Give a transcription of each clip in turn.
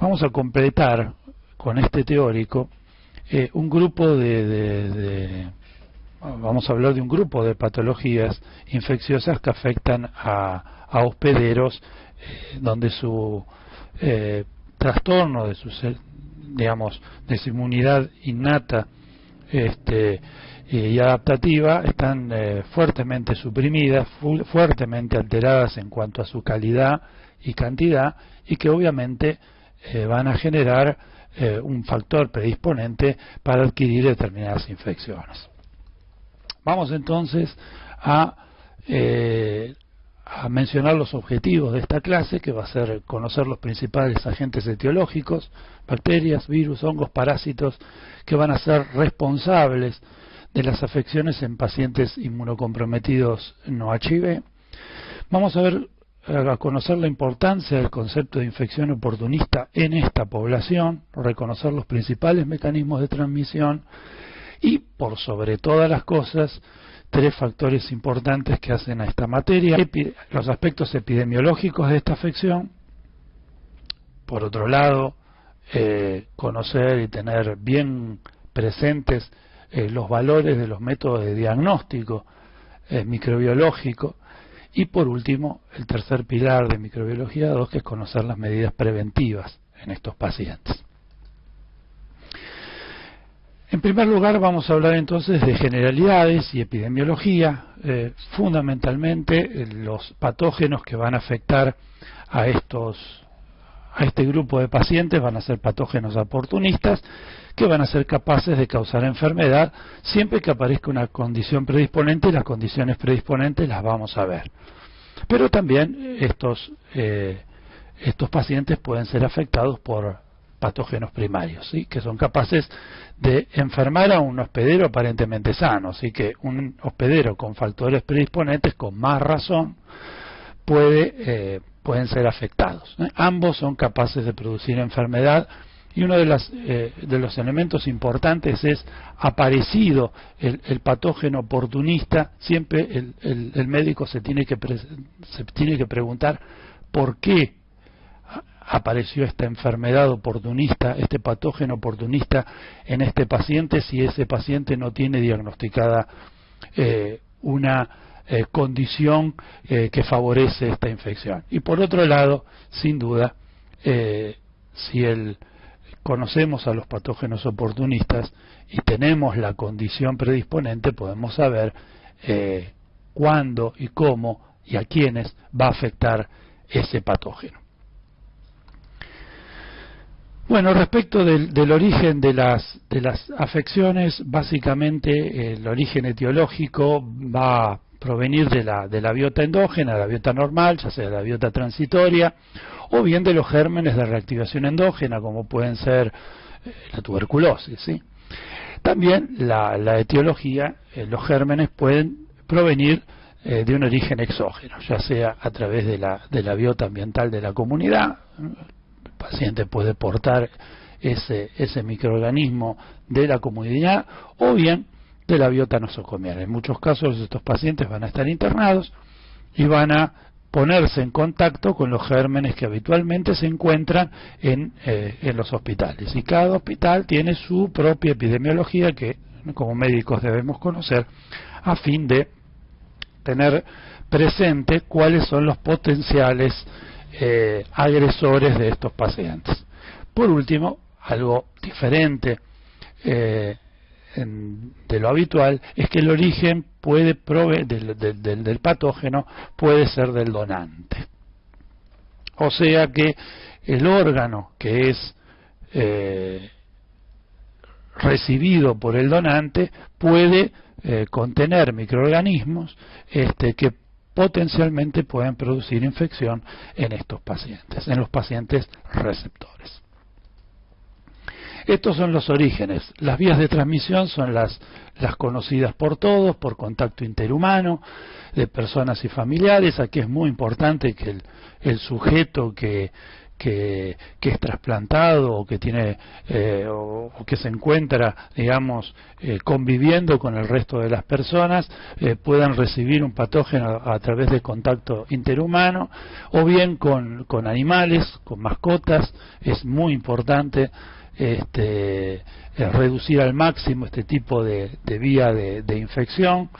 Vamos a completar con este teórico un grupo vamos a hablar de un grupo de patologías infecciosas que afectan a hospederos, donde su trastorno de su, digamos, de su inmunidad innata y adaptativa están fuertemente suprimidas, fuertemente alteradas en cuanto a su calidad y cantidad, y que obviamente van a generar un factor predisponente para adquirir determinadas infecciones. Vamos entonces a mencionar los objetivos de esta clase, que va a ser conocer los principales agentes etiológicos, bacterias, virus, hongos, parásitos, que van a ser responsables de las afecciones en pacientes inmunocomprometidos no HIV. Vamos a conocer la importancia del concepto de infección oportunista en esta población, reconocer los principales mecanismos de transmisión y, por sobre todas las cosas, tres factores importantes que hacen a esta materia: los aspectos epidemiológicos de esta afección, por otro lado, conocer y tener bien presentes los valores de los métodos de diagnóstico microbiológico, y por último, el tercer pilar de microbiología 2, que es conocer las medidas preventivas en estos pacientes. En primer lugar, vamos a hablar entonces de generalidades y epidemiología. Fundamentalmente, los patógenos que van a afectar a este grupo de pacientes van a ser patógenos oportunistas, que van a ser capaces de causar enfermedad siempre que aparezca una condición predisponente, y las condiciones predisponentes las vamos a ver. Pero también estos pacientes pueden ser afectados por patógenos primarios, ¿sí?, que son capaces de enfermar a un hospedero aparentemente sano. Así que un hospedero con factores predisponentes, con más razón, pueden ser afectados. Ambos son capaces de producir enfermedad, y uno de los elementos importantes es, aparecido el patógeno oportunista, siempre el médico se tiene que preguntar por qué apareció esta enfermedad oportunista, este patógeno oportunista en este paciente, si ese paciente no tiene diagnosticada una condición que favorece esta infección. Y por otro lado, sin duda, si conocemos a los patógenos oportunistas y tenemos la condición predisponente, podemos saber cuándo y cómo y a quiénes va a afectar ese patógeno. Bueno, respecto del origen de las afecciones, básicamente el origen etiológico va a provenir de la biota endógena, la biota normal, ya sea la biota transitoria, o bien de los gérmenes de reactivación endógena, como pueden ser la tuberculosis, ¿sí? También la etiología, los gérmenes pueden provenir de un origen exógeno, ya sea a través de la biota ambiental de la comunidad. El paciente puede portar ese microorganismo de la comunidad, o bien de la biota nosocomial. En muchos casos estos pacientes van a estar internados y van a ponerse en contacto con los gérmenes que habitualmente se encuentran en los hospitales. Y cada hospital tiene su propia epidemiología que como médicos debemos conocer, a fin de tener presente cuáles son los potenciales agresores de estos pacientes. Por último, algo diferente de lo habitual es que el origen del patógeno puede ser del donante. O sea que el órgano que es recibido por el donante puede contener microorganismos que potencialmente pueden producir infección en estos pacientes, en los pacientes receptores. Estos son los orígenes. Las vías de transmisión son las conocidas por todos, por contacto interhumano, de personas y familiares. Aquí es muy importante que el sujeto que que es trasplantado o que tiene o que se encuentra, digamos, conviviendo con el resto de las personas, puedan recibir un patógeno a través de contacto interhumano, o bien con animales, con mascotas. Es muy importante reducir al máximo este tipo de vía de infección.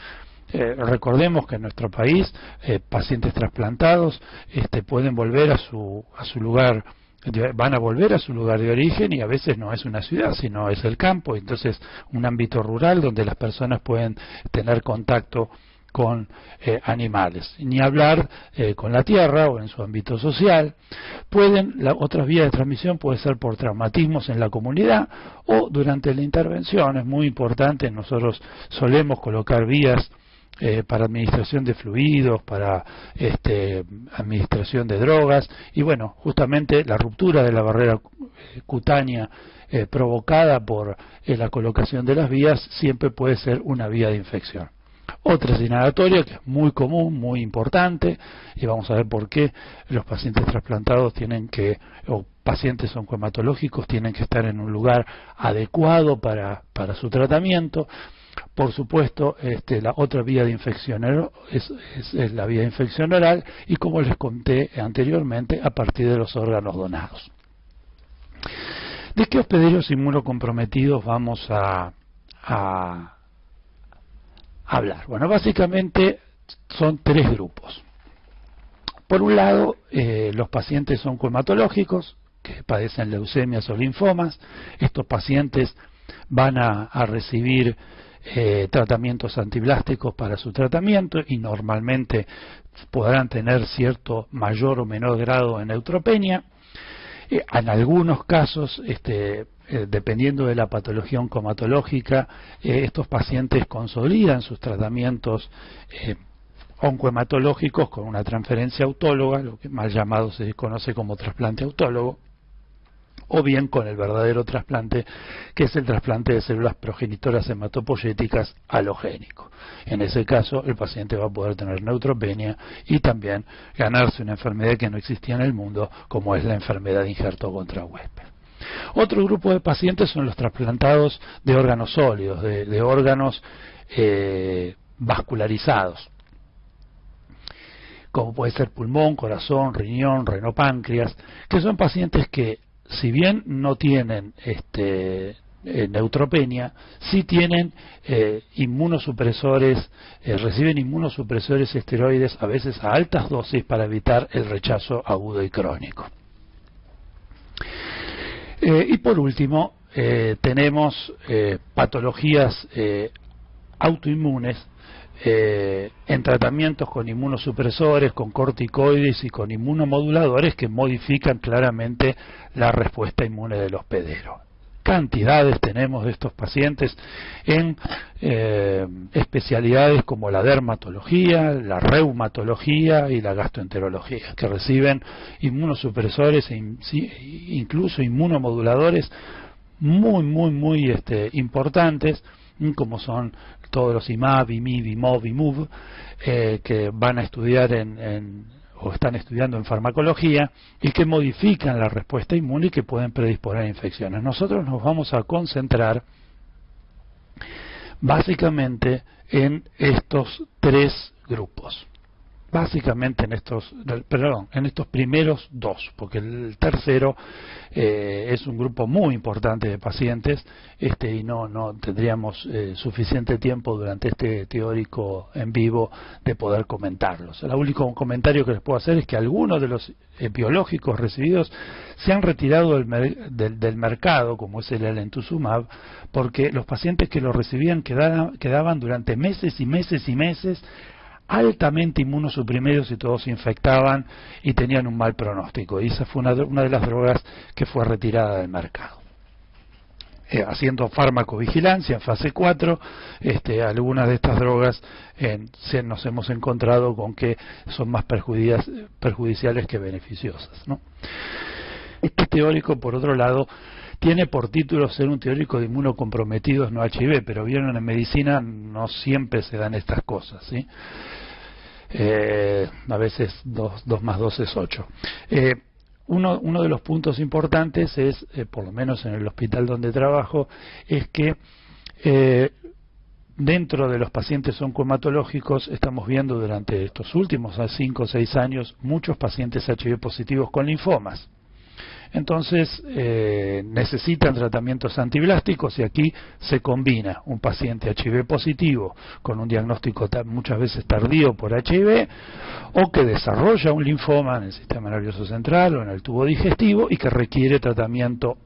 Recordemos que en nuestro país pacientes trasplantados pueden volver a su lugar, van a volver a su lugar de origen, y a veces no es una ciudad sino es el campo, entonces un ámbito rural donde las personas pueden tener contacto con animales, ni hablar con la tierra o en su ámbito social. Otras vías de transmisión puede ser por traumatismos en la comunidad o durante la intervención. Es muy importante, nosotros solemos colocar vías para administración de fluidos, para administración de drogas, y bueno, justamente la ruptura de la barrera cutánea provocada por la colocación de las vías siempre puede ser una vía de infección. Otra es inhalatoria, que es muy común, muy importante, y vamos a ver por qué los pacientes trasplantados o pacientes oncohematológicos tienen que estar en un lugar adecuado para su tratamiento. Por supuesto, la otra vía de infección es la vía de infección oral, y como les conté anteriormente, a partir de los órganos donados. ¿De qué hospederos inmunocomprometidos vamos a hablar? Bueno, básicamente son tres grupos. Por un lado, los pacientes oncohematológicos que padecen leucemias o linfomas. Estos pacientes van a recibir tratamientos antiblásticos para su tratamiento, y normalmente podrán tener cierto mayor o menor grado de neutropenia. En algunos casos, dependiendo de la patología oncohematológica, estos pacientes consolidan sus tratamientos oncohematológicos con una transferencia autóloga, lo que mal llamado se conoce como trasplante autólogo, o bien con el verdadero trasplante, que es el trasplante de células progenitoras hematopoyéticas halogénico. En ese caso, el paciente va a poder tener neutropenia y también ganarse una enfermedad que no existía en el mundo, como es la enfermedad de injerto contra huésped. Otro grupo de pacientes son los trasplantados de órganos sólidos, de órganos vascularizados, como puede ser pulmón, corazón, riñón, renopáncreas, que son pacientes que, si bien no tienen neutropenia, sí tienen inmunosupresores, reciben inmunosupresores esteroides, a veces a altas dosis, para evitar el rechazo agudo y crónico. Y por último, tenemos patologías autoinmunes en tratamientos con inmunosupresores, con corticoides y con inmunomoduladores, que modifican claramente la respuesta inmune del hospedero. Cantidades tenemos de estos pacientes en especialidades como la dermatología, la reumatología y la gastroenterología, que reciben inmunosupresores e incluso inmunomoduladores muy importantes, como son todos los IMAB, IMIB, IMOB, IMUB, que van a estudiar o están estudiando en farmacología, y que modifican la respuesta inmune y que pueden predisponer a infecciones. Nosotros nos vamos a concentrar básicamente en estos tres grupos. Básicamente en estos primeros dos, porque el tercero es un grupo muy importante de pacientes, y no tendríamos suficiente tiempo durante este teórico en vivo de poder comentarlos. El único comentario que les puedo hacer es que algunos de los biológicos recibidos se han retirado del mercado, como es el elentuzumab, porque los pacientes que lo recibían quedaban durante meses y meses y meses altamente inmunosuprimidos, y todos se infectaban y tenían un mal pronóstico, y esa fue una de las drogas que fue retirada del mercado. Haciendo farmacovigilancia en fase 4, algunas de estas drogas nos hemos encontrado con que son más perjudiciales que beneficiosas, ¿no? Este teórico, por otro lado, tiene por título ser un teórico de inmunocomprometidos no HIV, pero vieron, en medicina no siempre se dan estas cosas, ¿sí? A veces 2 más 2 es 8. uno de los puntos importantes es, por lo menos en el hospital donde trabajo, es que dentro de los pacientes oncohematológicos estamos viendo durante estos últimos 5 o 6 años muchos pacientes HIV positivos con linfomas. Entonces necesitan tratamientos antiblásticos y aquí se combina un paciente HIV positivo con un diagnóstico muchas veces tardío por HIV o que desarrolla un linfoma en el sistema nervioso central o en el tubo digestivo y que requiere tratamiento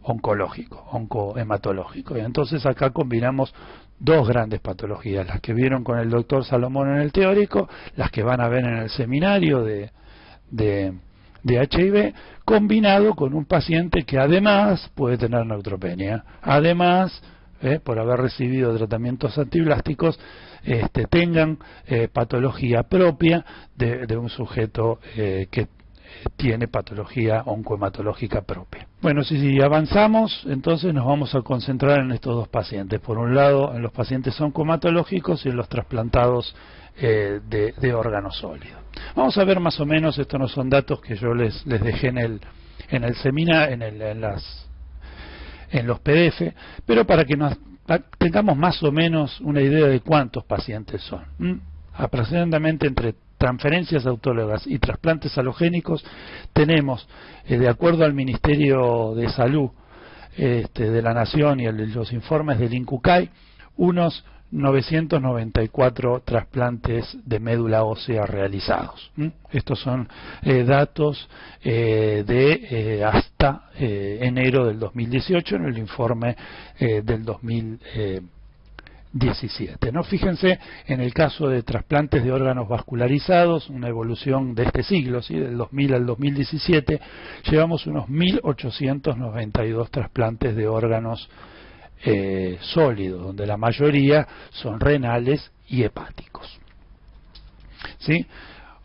oncológico, oncohematológico. Y entonces acá combinamos dos grandes patologías, las que vieron con el doctor Salomón en el teórico, las que van a ver en el seminario de HIV, combinado con un paciente que además puede tener neutropenia, además, por haber recibido tratamientos antiblásticos, tengan patología propia de un sujeto que tiene patología oncohematológica propia. Bueno, si avanzamos, entonces nos vamos a concentrar en estos dos pacientes. Por un lado, en los pacientes oncohematológicos y en los trasplantados de órganos sólidos. Vamos a ver más o menos, estos no son datos que yo les dejé en el seminario, en los PDF, pero para que tengamos más o menos una idea de cuántos pacientes son. Aproximadamente entre transferencias autólogas y trasplantes halogénicos tenemos, de acuerdo al Ministerio de Salud de la Nación y los informes del INCUCAI, unos 994 trasplantes de médula ósea realizados. Estos son datos de hasta enero del 2018 en el informe del 2017. ¿No? Fíjense, en el caso de trasplantes de órganos vascularizados, una evolución de este siglo, ¿sí? Del 2000 al 2017, llevamos unos 1.892 trasplantes de órganos sólidos, donde la mayoría son renales y hepáticos. ¿Sí?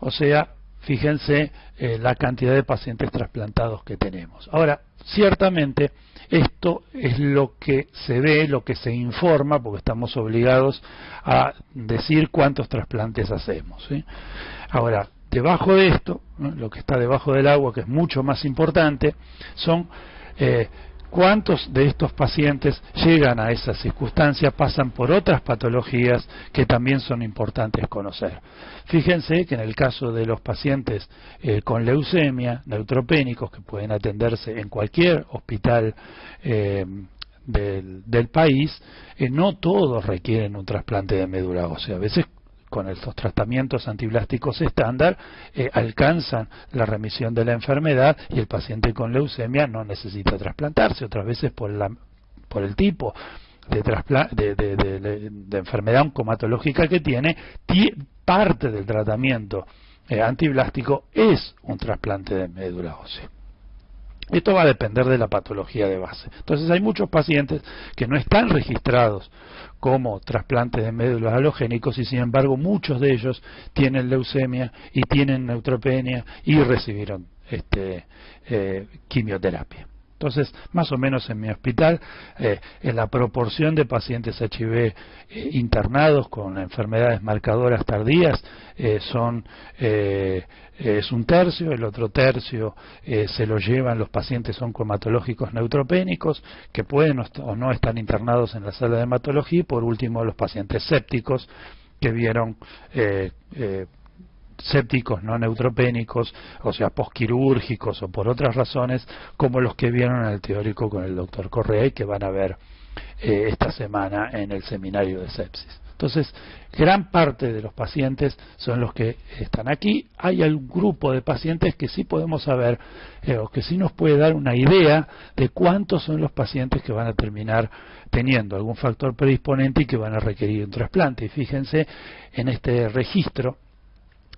O sea, fíjense la cantidad de pacientes trasplantados que tenemos. Ahora, ciertamente, esto es lo que se ve, lo que se informa, porque estamos obligados a decir cuántos trasplantes hacemos, ¿sí? Ahora, debajo de esto, ¿no? Lo que está debajo del agua, que es mucho más importante, son cuántos de estos pacientes llegan a esa circunstancia, pasan por otras patologías que también son importantes conocer. Fíjense que en el caso de los pacientes con leucemia, neutropénicos, que pueden atenderse en cualquier hospital del país, no todos requieren un trasplante de médula ósea. A veces con estos tratamientos antiblásticos estándar alcanzan la remisión de la enfermedad y el paciente con leucemia no necesita trasplantarse. Otras veces por el tipo de enfermedad oncomatológica que tiene, parte del tratamiento antiblástico es un trasplante de médula ósea. Esto va a depender de la patología de base. Entonces hay muchos pacientes que no están registrados como trasplantes de médulas halogénicos y sin embargo muchos de ellos tienen leucemia y tienen neutropenia y recibieron quimioterapia. Entonces, más o menos en mi hospital, en la proporción de pacientes HIV internados con enfermedades marcadoras tardías es un tercio, el otro tercio se lo llevan los pacientes oncohematológicos neutropénicos que pueden o no estar internados en la sala de hematología, y por último los pacientes sépticos que vieron sépticos no neutropénicos, o sea, posquirúrgicos o por otras razones, como los que vieron en el teórico con el doctor Correa y que van a ver esta semana en el seminario de sepsis. Entonces, gran parte de los pacientes son los que están aquí. Hay algún grupo de pacientes que sí podemos saber, o que sí nos puede dar una idea de cuántos son los pacientes que van a terminar teniendo algún factor predisponente y que van a requerir un trasplante. Y fíjense en este registro.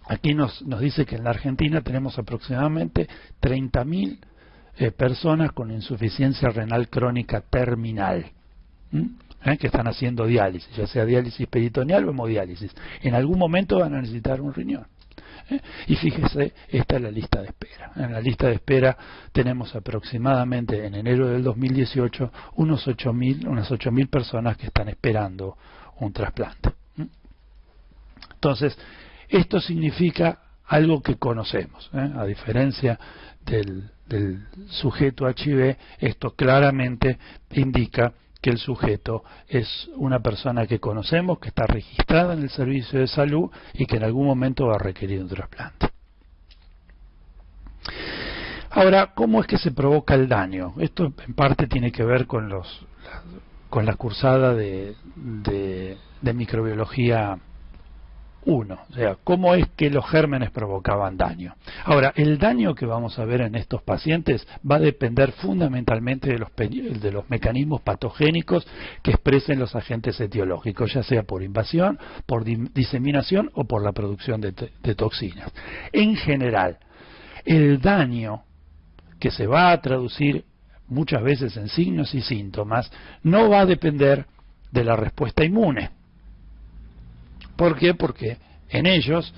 Aquí nos dice que en la Argentina tenemos aproximadamente 30.000 personas con insuficiencia renal crónica terminal, que están haciendo diálisis, ya sea diálisis peritoneal o hemodiálisis. En algún momento van a necesitar un riñón. Y fíjese, esta es la lista de espera. En la lista de espera tenemos aproximadamente en enero del 2018 unas 8.000 personas que están esperando un trasplante. Entonces, esto significa algo que conocemos, a diferencia del sujeto HIV. Esto claramente indica que el sujeto es una persona que conocemos, que está registrada en el servicio de salud y que en algún momento va a requerir un trasplante. Ahora, ¿cómo es que se provoca el daño? Esto en parte tiene que ver con la cursada de microbiología 1, o sea, cómo es que los gérmenes provocaban daño. Ahora, el daño que vamos a ver en estos pacientes va a depender fundamentalmente de los mecanismos patogénicos que expresen los agentes etiológicos, ya sea por invasión, por diseminación o por la producción de toxinas. En general, el daño que se va a traducir muchas veces en signos y síntomas no va a depender de la respuesta inmune. ¿Por qué? Porque en estos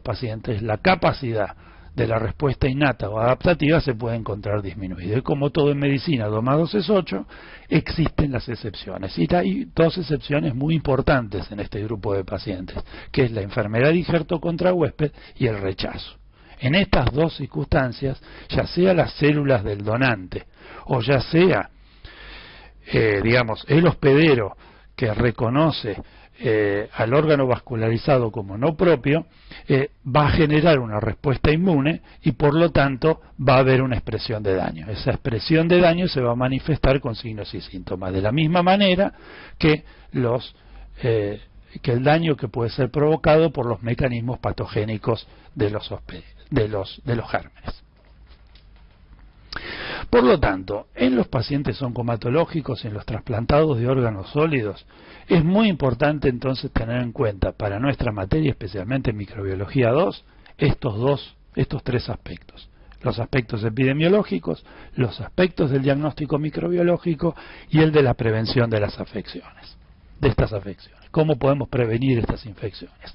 pacientes, la capacidad de la respuesta innata o adaptativa se puede encontrar disminuida. Y como todo en medicina, 2 más 2 es 8, existen las excepciones. Y hay 2 excepciones muy importantes en este grupo de pacientes, que es la enfermedad de injerto contra huésped y el rechazo. En estas 2 circunstancias, ya sea las células del donante o ya sea, el hospedero que reconoce al órgano vascularizado como no propio, va a generar una respuesta inmune y por lo tanto va a haber una expresión de daño. Esa expresión de daño se va a manifestar con signos y síntomas, de la misma manera que el daño que puede ser provocado por los mecanismos patogénicos de los gérmenes. Por lo tanto, en los pacientes oncomatológicos y en los trasplantados de órganos sólidos, es muy importante entonces tener en cuenta para nuestra materia, especialmente en microbiología 2, estos 3 aspectos. Los aspectos epidemiológicos, los aspectos del diagnóstico microbiológico y el de la prevención de estas afecciones. ¿Cómo podemos prevenir estas infecciones?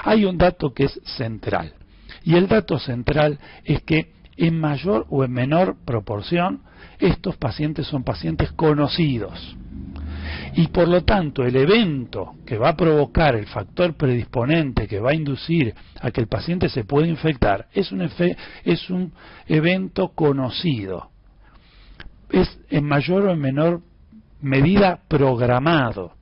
Hay un dato que es central, y el dato central es que en mayor o en menor proporción estos pacientes son pacientes conocidos. Y por lo tanto el evento que va a provocar el factor predisponente que va a inducir a que el paciente se pueda infectar es un evento conocido. Es en mayor o en menor medida programado.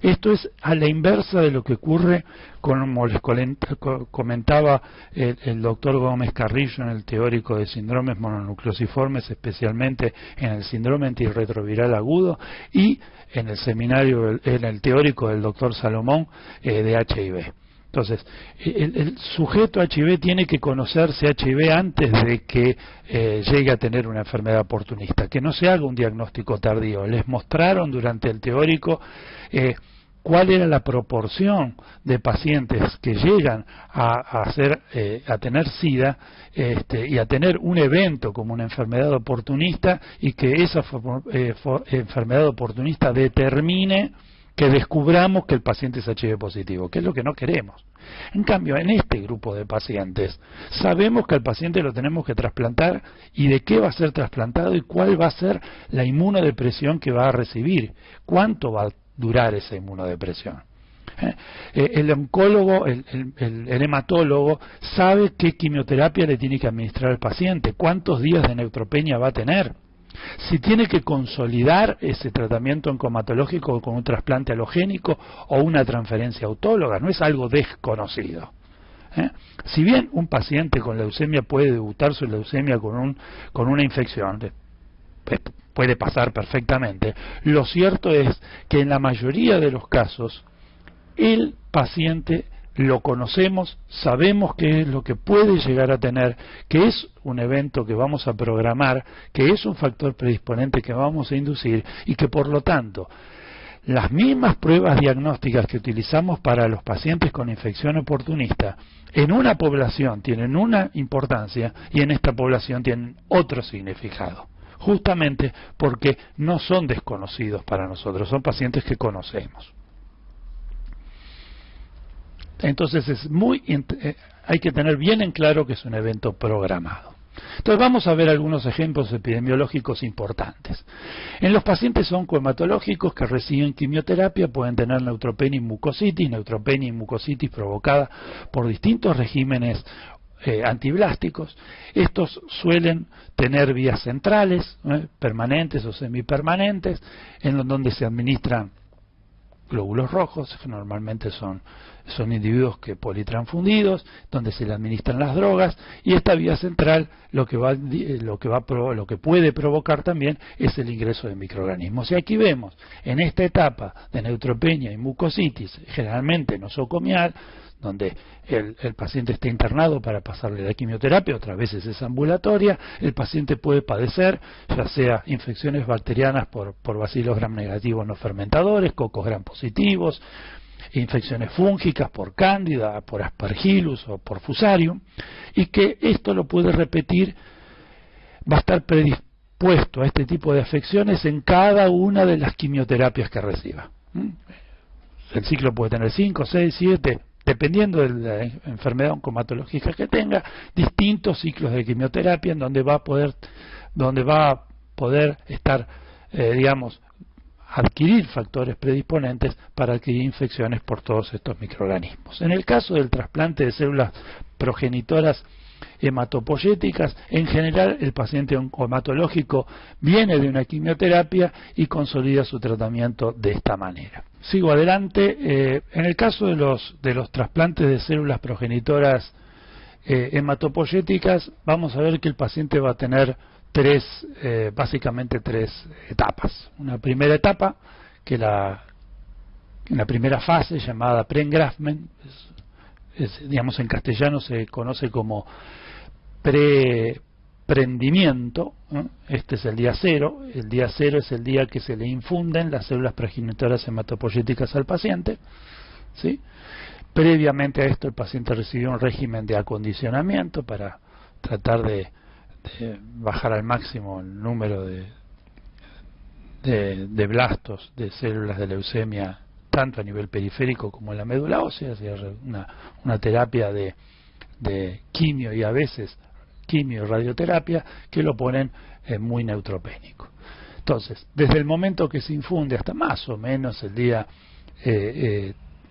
Esto es a la inversa de lo que ocurre, como les comentaba el doctor Gómez Carrillo en el teórico de síndromes mononucleosiformes, especialmente en el síndrome antirretroviral agudo, y en el teórico del doctor Salomón de HIV. Entonces, el sujeto HIV tiene que conocerse HIV antes de que llegue a tener una enfermedad oportunista, que no se haga un diagnóstico tardío. Les mostraron durante el teórico cuál era la proporción de pacientes que llegan a tener SIDA y a tener un evento como una enfermedad oportunista, y que esa enfermedad oportunista determine que descubramos que el paciente es HIV positivo, que es lo que no queremos. En cambio, en este grupo de pacientes, sabemos que al paciente lo tenemos que trasplantar y de qué va a ser trasplantado y cuál va a ser la inmunodepresión que va a recibir, cuánto va a durar esa inmunodepresión. El oncólogo, el hematólogo, sabe qué quimioterapia le tiene que administrar al paciente, cuántos días de neutropenia va a tener, si tiene que consolidar ese tratamiento oncomatológico con un trasplante alogénico o una transferencia autóloga. No es algo desconocido. Si bien un paciente con leucemia puede debutar su leucemia con una infección, puede pasar perfectamente, lo cierto es que en la mayoría de los casos el paciente lo conocemos, sabemos qué es lo que puede llegar a tener, que es un evento que vamos a programar, que es un factor predisponente que vamos a inducir, y que por lo tanto las mismas pruebas diagnósticas que utilizamos para los pacientes con infección oportunista en una población tienen una importancia y en esta población tienen otro significado, justamente porque no son desconocidos para nosotros, son pacientes que conocemos. Entonces hay que tener bien en claro que es un evento programado. Entonces vamos a ver algunos ejemplos epidemiológicos importantes. En los pacientes oncohematológicos que reciben quimioterapia pueden tener neutropenia y mucositis provocada por distintos regímenes antiblásticos. Estos suelen tener vías centrales, permanentes o semipermanentes, en donde se administran glóbulos rojos, que normalmente son individuos que politransfundidos, donde se le administran las drogas, y esta vía central lo que puede provocar también es el ingreso de microorganismos. Y aquí vemos en esta etapa de neutropenia y mucositis, generalmente nosocomial, donde el paciente está internado para pasarle la quimioterapia, otras veces es ambulatoria, el paciente puede padecer ya sea infecciones bacterianas por bacilos gram negativos no fermentadores, cocos gram positivos, infecciones fúngicas por cándida, por aspergillus o por fusarium, y que esto lo puede repetir, va a estar predispuesto a este tipo de afecciones en cada una de las quimioterapias que reciba. El ciclo puede tener 5, 6, 7, dependiendo de la enfermedad oncomatológica que tenga, distintos ciclos de quimioterapia en donde va a poder estar, adquirir factores predisponentes para adquirir infecciones por todos estos microorganismos. En el caso del trasplante de células progenitoras hematopoyéticas, en general el paciente oncohematológico viene de una quimioterapia y consolida su tratamiento de esta manera. Sigo adelante. En el caso de los trasplantes de células progenitoras hematopoyéticas, vamos a ver que el paciente va a tener básicamente tres etapas. Una primera etapa, que la primera fase llamada pre-engraftment, digamos en castellano se conoce como prendimiento. Este es el día 0. El día 0 es el día que se le infunden las células progenitoras hematopoyéticas al paciente, ¿sí? Previamente a esto el paciente recibió un régimen de acondicionamiento para tratar de bajar al máximo el número de blastos, de células de leucemia, tanto a nivel periférico como en la médula ósea, una terapia de quimio y a veces quimio y radioterapia que lo ponen muy neutropénico. Entonces, desde el momento que se infunde hasta más o menos el día,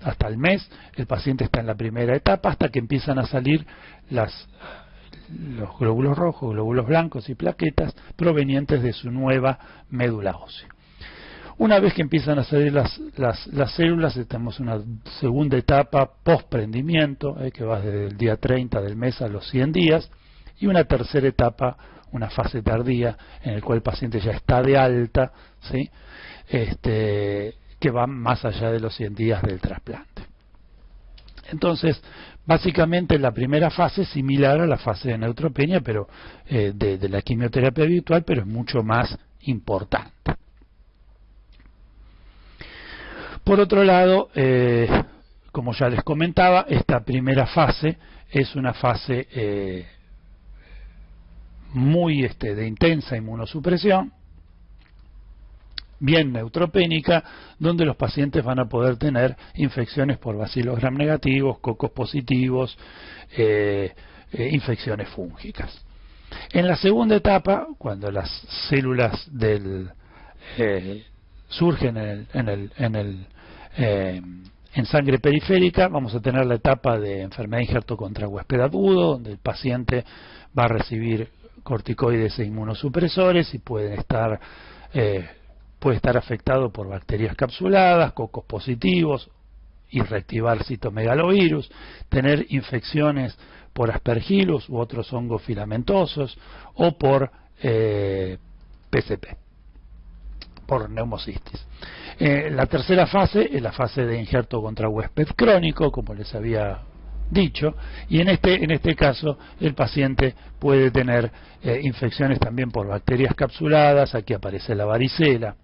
hasta el mes, el paciente está en la primera etapa hasta que empiezan a salir los glóbulos rojos, glóbulos blancos y plaquetas provenientes de su nueva médula ósea. Una vez que empiezan a salir las células, estamos en una segunda etapa post-prendimiento, que va desde el día 30 del mes a los 100 días, y una tercera etapa, una fase tardía, en la cual el paciente ya está de alta, ¿sí? Que va más allá de los 100 días del trasplante. Entonces, básicamente la primera fase es similar a la fase de neutropenia, pero de la quimioterapia habitual, pero es mucho más importante. Por otro lado, como ya les comentaba, esta primera fase es una fase muy de intensa inmunosupresión, bien neutropénica, donde los pacientes van a poder tener infecciones por bacilos gram negativos, cocos positivos, infecciones fúngicas. En la segunda etapa, cuando las células surgen en sangre periférica, vamos a tener la etapa de enfermedad injerto contra huésped agudo, donde el paciente va a recibir corticoides e inmunosupresores y puede estar afectado por bacterias capsuladas, cocos positivos, y reactivar citomegalovirus, tener infecciones por aspergillus u otros hongos filamentosos, o por PCP, por neumocistis. La tercera fase es la fase de injerto contra huésped crónico, como les había dicho, y en este caso el paciente puede tener infecciones también por bacterias capsuladas. Aquí aparece la varicela.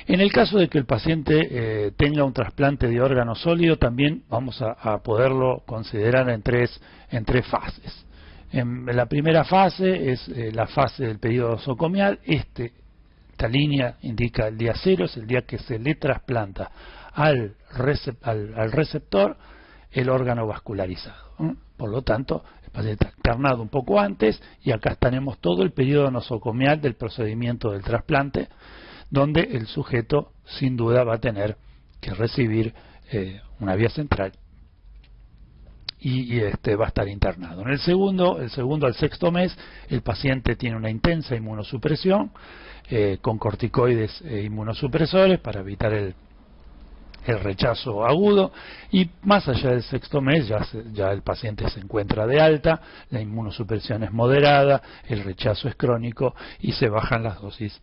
En el caso de que el paciente tenga un trasplante de órgano sólido, también vamos a poderlo considerar en tres fases. En la primera fase es la fase del periodo nosocomial. Esta línea indica el día 0, es el día que se le trasplanta al receptor el órgano vascularizado. Por lo tanto, el paciente está internado un poco antes, y acá tenemos todo el periodo nosocomial del procedimiento del trasplante, donde el sujeto sin duda va a tener que recibir una vía central y va a estar internado. En el segundo al sexto mes, el paciente tiene una intensa inmunosupresión con corticoides inmunosupresores para evitar el rechazo agudo, y más allá del sexto mes ya el paciente se encuentra de alta, la inmunosupresión es moderada, el rechazo es crónico y se bajan las dosis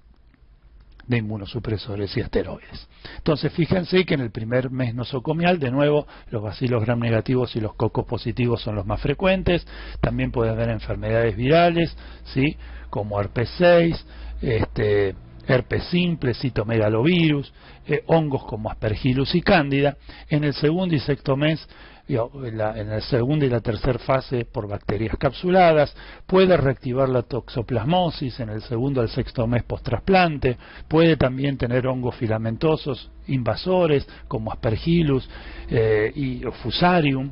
de inmunosupresores y esteroides. Entonces fíjense que en el primer mes nosocomial, de nuevo, los bacilos gram negativos y los cocos positivos son los más frecuentes. También puede haber enfermedades virales, ¿sí?, como herpes 6, herpes simple, citomegalovirus, hongos como aspergillus y cándida. En el segundo y sexto mes, en la segunda y la tercera fase, por bacterias capsuladas. Puede reactivar la toxoplasmosis en el segundo al sexto mes post-trasplante. Puede también tener hongos filamentosos invasores como aspergillus y fusarium.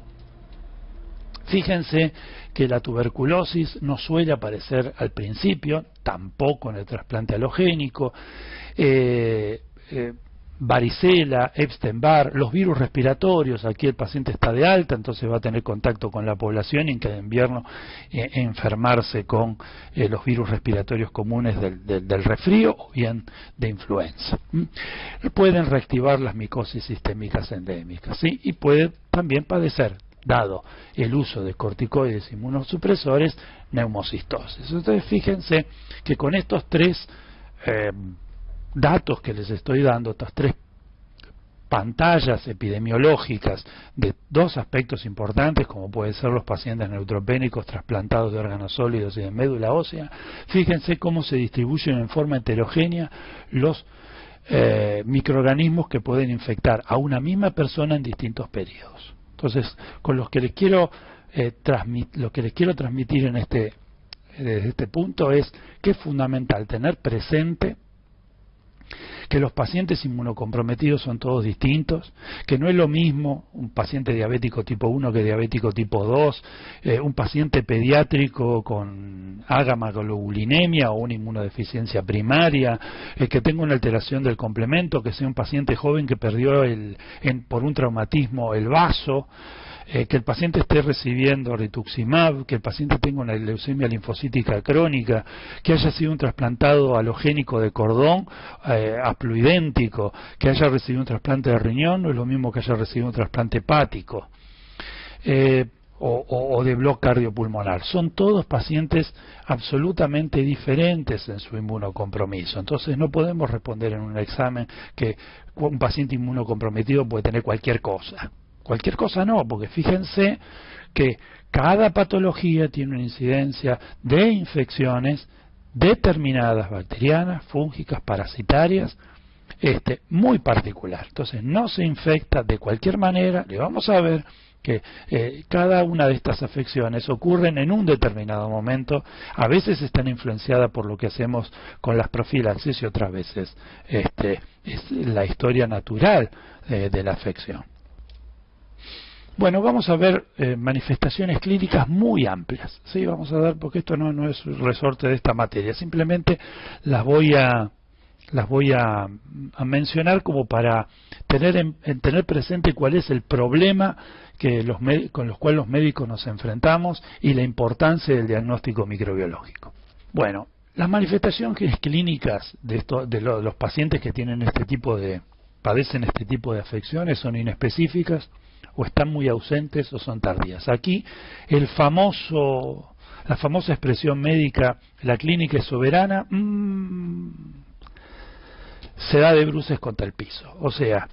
Fíjense que la tuberculosis no suele aparecer al principio, tampoco en el trasplante alogénico. Varicela, Epstein-Barr, los virus respiratorios, aquí el paciente está de alta, entonces va a tener contacto con la población y en cada invierno enfermarse con los virus respiratorios comunes del resfrío o bien de influenza. Pueden reactivar las micosis sistémicas endémicas, ¿sí? Y puede también padecer, dado el uso de corticoides inmunosupresores, neumocistosis. Entonces fíjense que con estos tres datos que les estoy dando, estas tres pantallas epidemiológicas de dos aspectos importantes, como pueden ser los pacientes neutropénicos trasplantados de órganos sólidos y de médula ósea, fíjense cómo se distribuyen en forma heterogénea los microorganismos que pueden infectar a una misma persona en distintos periodos. Entonces, con lo que les quiero transmitir desde este punto es que es fundamental tener presente que los pacientes inmunocomprometidos son todos distintos, que no es lo mismo un paciente diabético tipo 1 que diabético tipo 2, un paciente pediátrico con agamaglobulinemia o una inmunodeficiencia primaria, que tenga una alteración del complemento, que sea un paciente joven que perdió por un traumatismo el vaso, que el paciente esté recibiendo rituximab, que el paciente tenga una leucemia linfocítica crónica, que haya sido un trasplantado alogénico de cordón haploidéntico, que haya recibido un trasplante de riñón, no es lo mismo que haya recibido un trasplante hepático, o de bloque cardiopulmonar. Son todos pacientes absolutamente diferentes en su inmunocompromiso. Entonces no podemos responder en un examen que un paciente inmunocomprometido puede tener cualquier cosa. Cualquier cosa no, porque fíjense que cada patología tiene una incidencia de infecciones determinadas, bacterianas, fúngicas, parasitarias, muy particular. Entonces no se infecta de cualquier manera. Le vamos a ver que cada una de estas afecciones ocurren en un determinado momento. A veces están influenciadas por lo que hacemos con las profilaxis y otras veces es la historia natural de la afección. Bueno, vamos a ver manifestaciones clínicas muy amplias, ¿sí? Vamos a ver, porque esto no es resorte de esta materia, simplemente las voy a mencionar como para tener presente cuál es el problema con los cuales los médicos nos enfrentamos y la importancia del diagnóstico microbiológico. Bueno, las manifestaciones clínicas de los pacientes que tienen padecen este tipo de afecciones son inespecíficas, o están muy ausentes o son tardías. Aquí la famosa expresión médica, la clínica es soberana, se da de bruces contra el piso. O sea,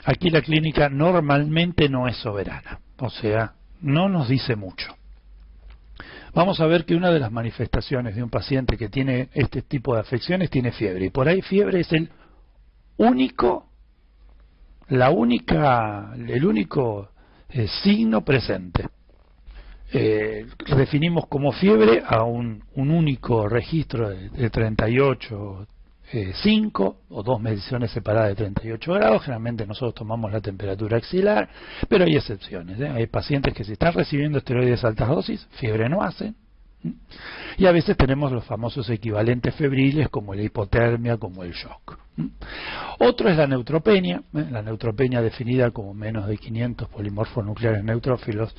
aquí la clínica normalmente no es soberana, o sea, no nos dice mucho. Vamos a ver que una de las manifestaciones de un paciente que tiene este tipo de afecciones tiene fiebre, y por ahí fiebre es el único signo presente. Definimos como fiebre a un único registro de 38 5 o 2 mediciones separadas de 38 grados. Generalmente nosotros tomamos la temperatura axilar, pero hay excepciones, ¿eh? Hay pacientes que si están recibiendo esteroides a altas dosis, fiebre no hacen. Y a veces tenemos los famosos equivalentes febriles como la hipotermia, como el shock. Otro es la neutropenia, la neutropenia definida como menos de 500 polimorfos nucleares neutrófilos,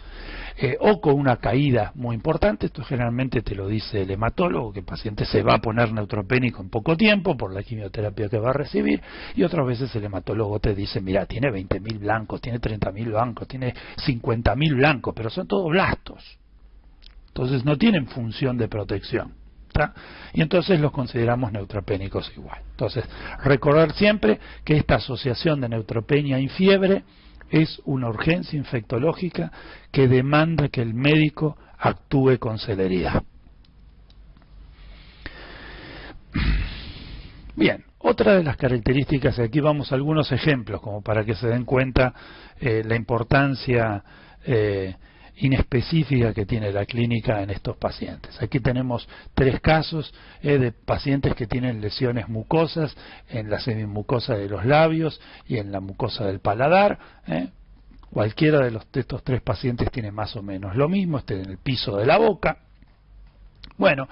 o con una caída muy importante. Esto generalmente te lo dice el hematólogo, que el paciente se va a poner neutropénico en poco tiempo por la quimioterapia que va a recibir, y otras veces el hematólogo te dice, mira, tiene 20.000 blancos, tiene 30.000 blancos, tiene 50.000 blancos, pero son todos blastos. Entonces no tienen función de protección, ¿tá? Y entonces los consideramos neutropénicos igual. Entonces, recordar siempre que esta asociación de neutropenia y fiebre es una urgencia infectológica que demanda que el médico actúe con celeridad. Bien, otra de las características, y aquí vamos a algunos ejemplos como para que se den cuenta la importancia inespecífica que tiene la clínica en estos pacientes. Aquí tenemos 3 casos de pacientes que tienen lesiones mucosas en la semimucosa de los labios y en la mucosa del paladar. Cualquiera de estos 3 pacientes tiene más o menos lo mismo, en el piso de la boca. Bueno,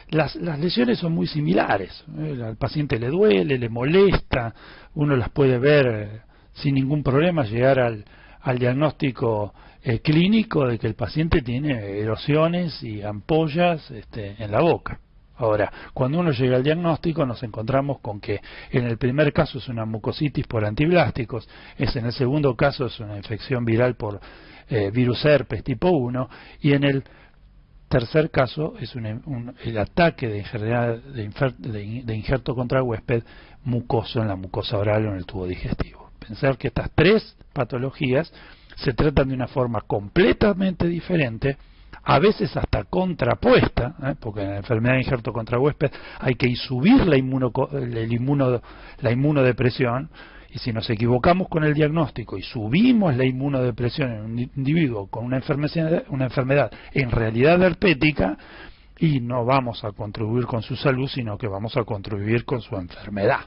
las lesiones son muy similares. Al paciente le duele, le molesta, uno las puede ver sin ningún problema, llegar al diagnóstico clínico de que el paciente tiene erosiones y ampollas en la boca. Ahora, cuando uno llega al diagnóstico nos encontramos con que en el primer caso es una mucositis por antiblásticos, en el segundo caso es una infección viral por virus herpes tipo 1, y en el tercer caso es el ataque de injerto contra huésped mucoso en la mucosa oral o en el tubo digestivo. Pensar que estas 3 patologías se tratan de una forma completamente diferente, a veces hasta contrapuesta, porque en la enfermedad de injerto contra huésped hay que subir la inmunodepresión, y si nos equivocamos con el diagnóstico y subimos la inmunodepresión en un individuo con una enfermedad en realidad herpética, y no vamos a contribuir con su salud, sino que vamos a contribuir con su enfermedad.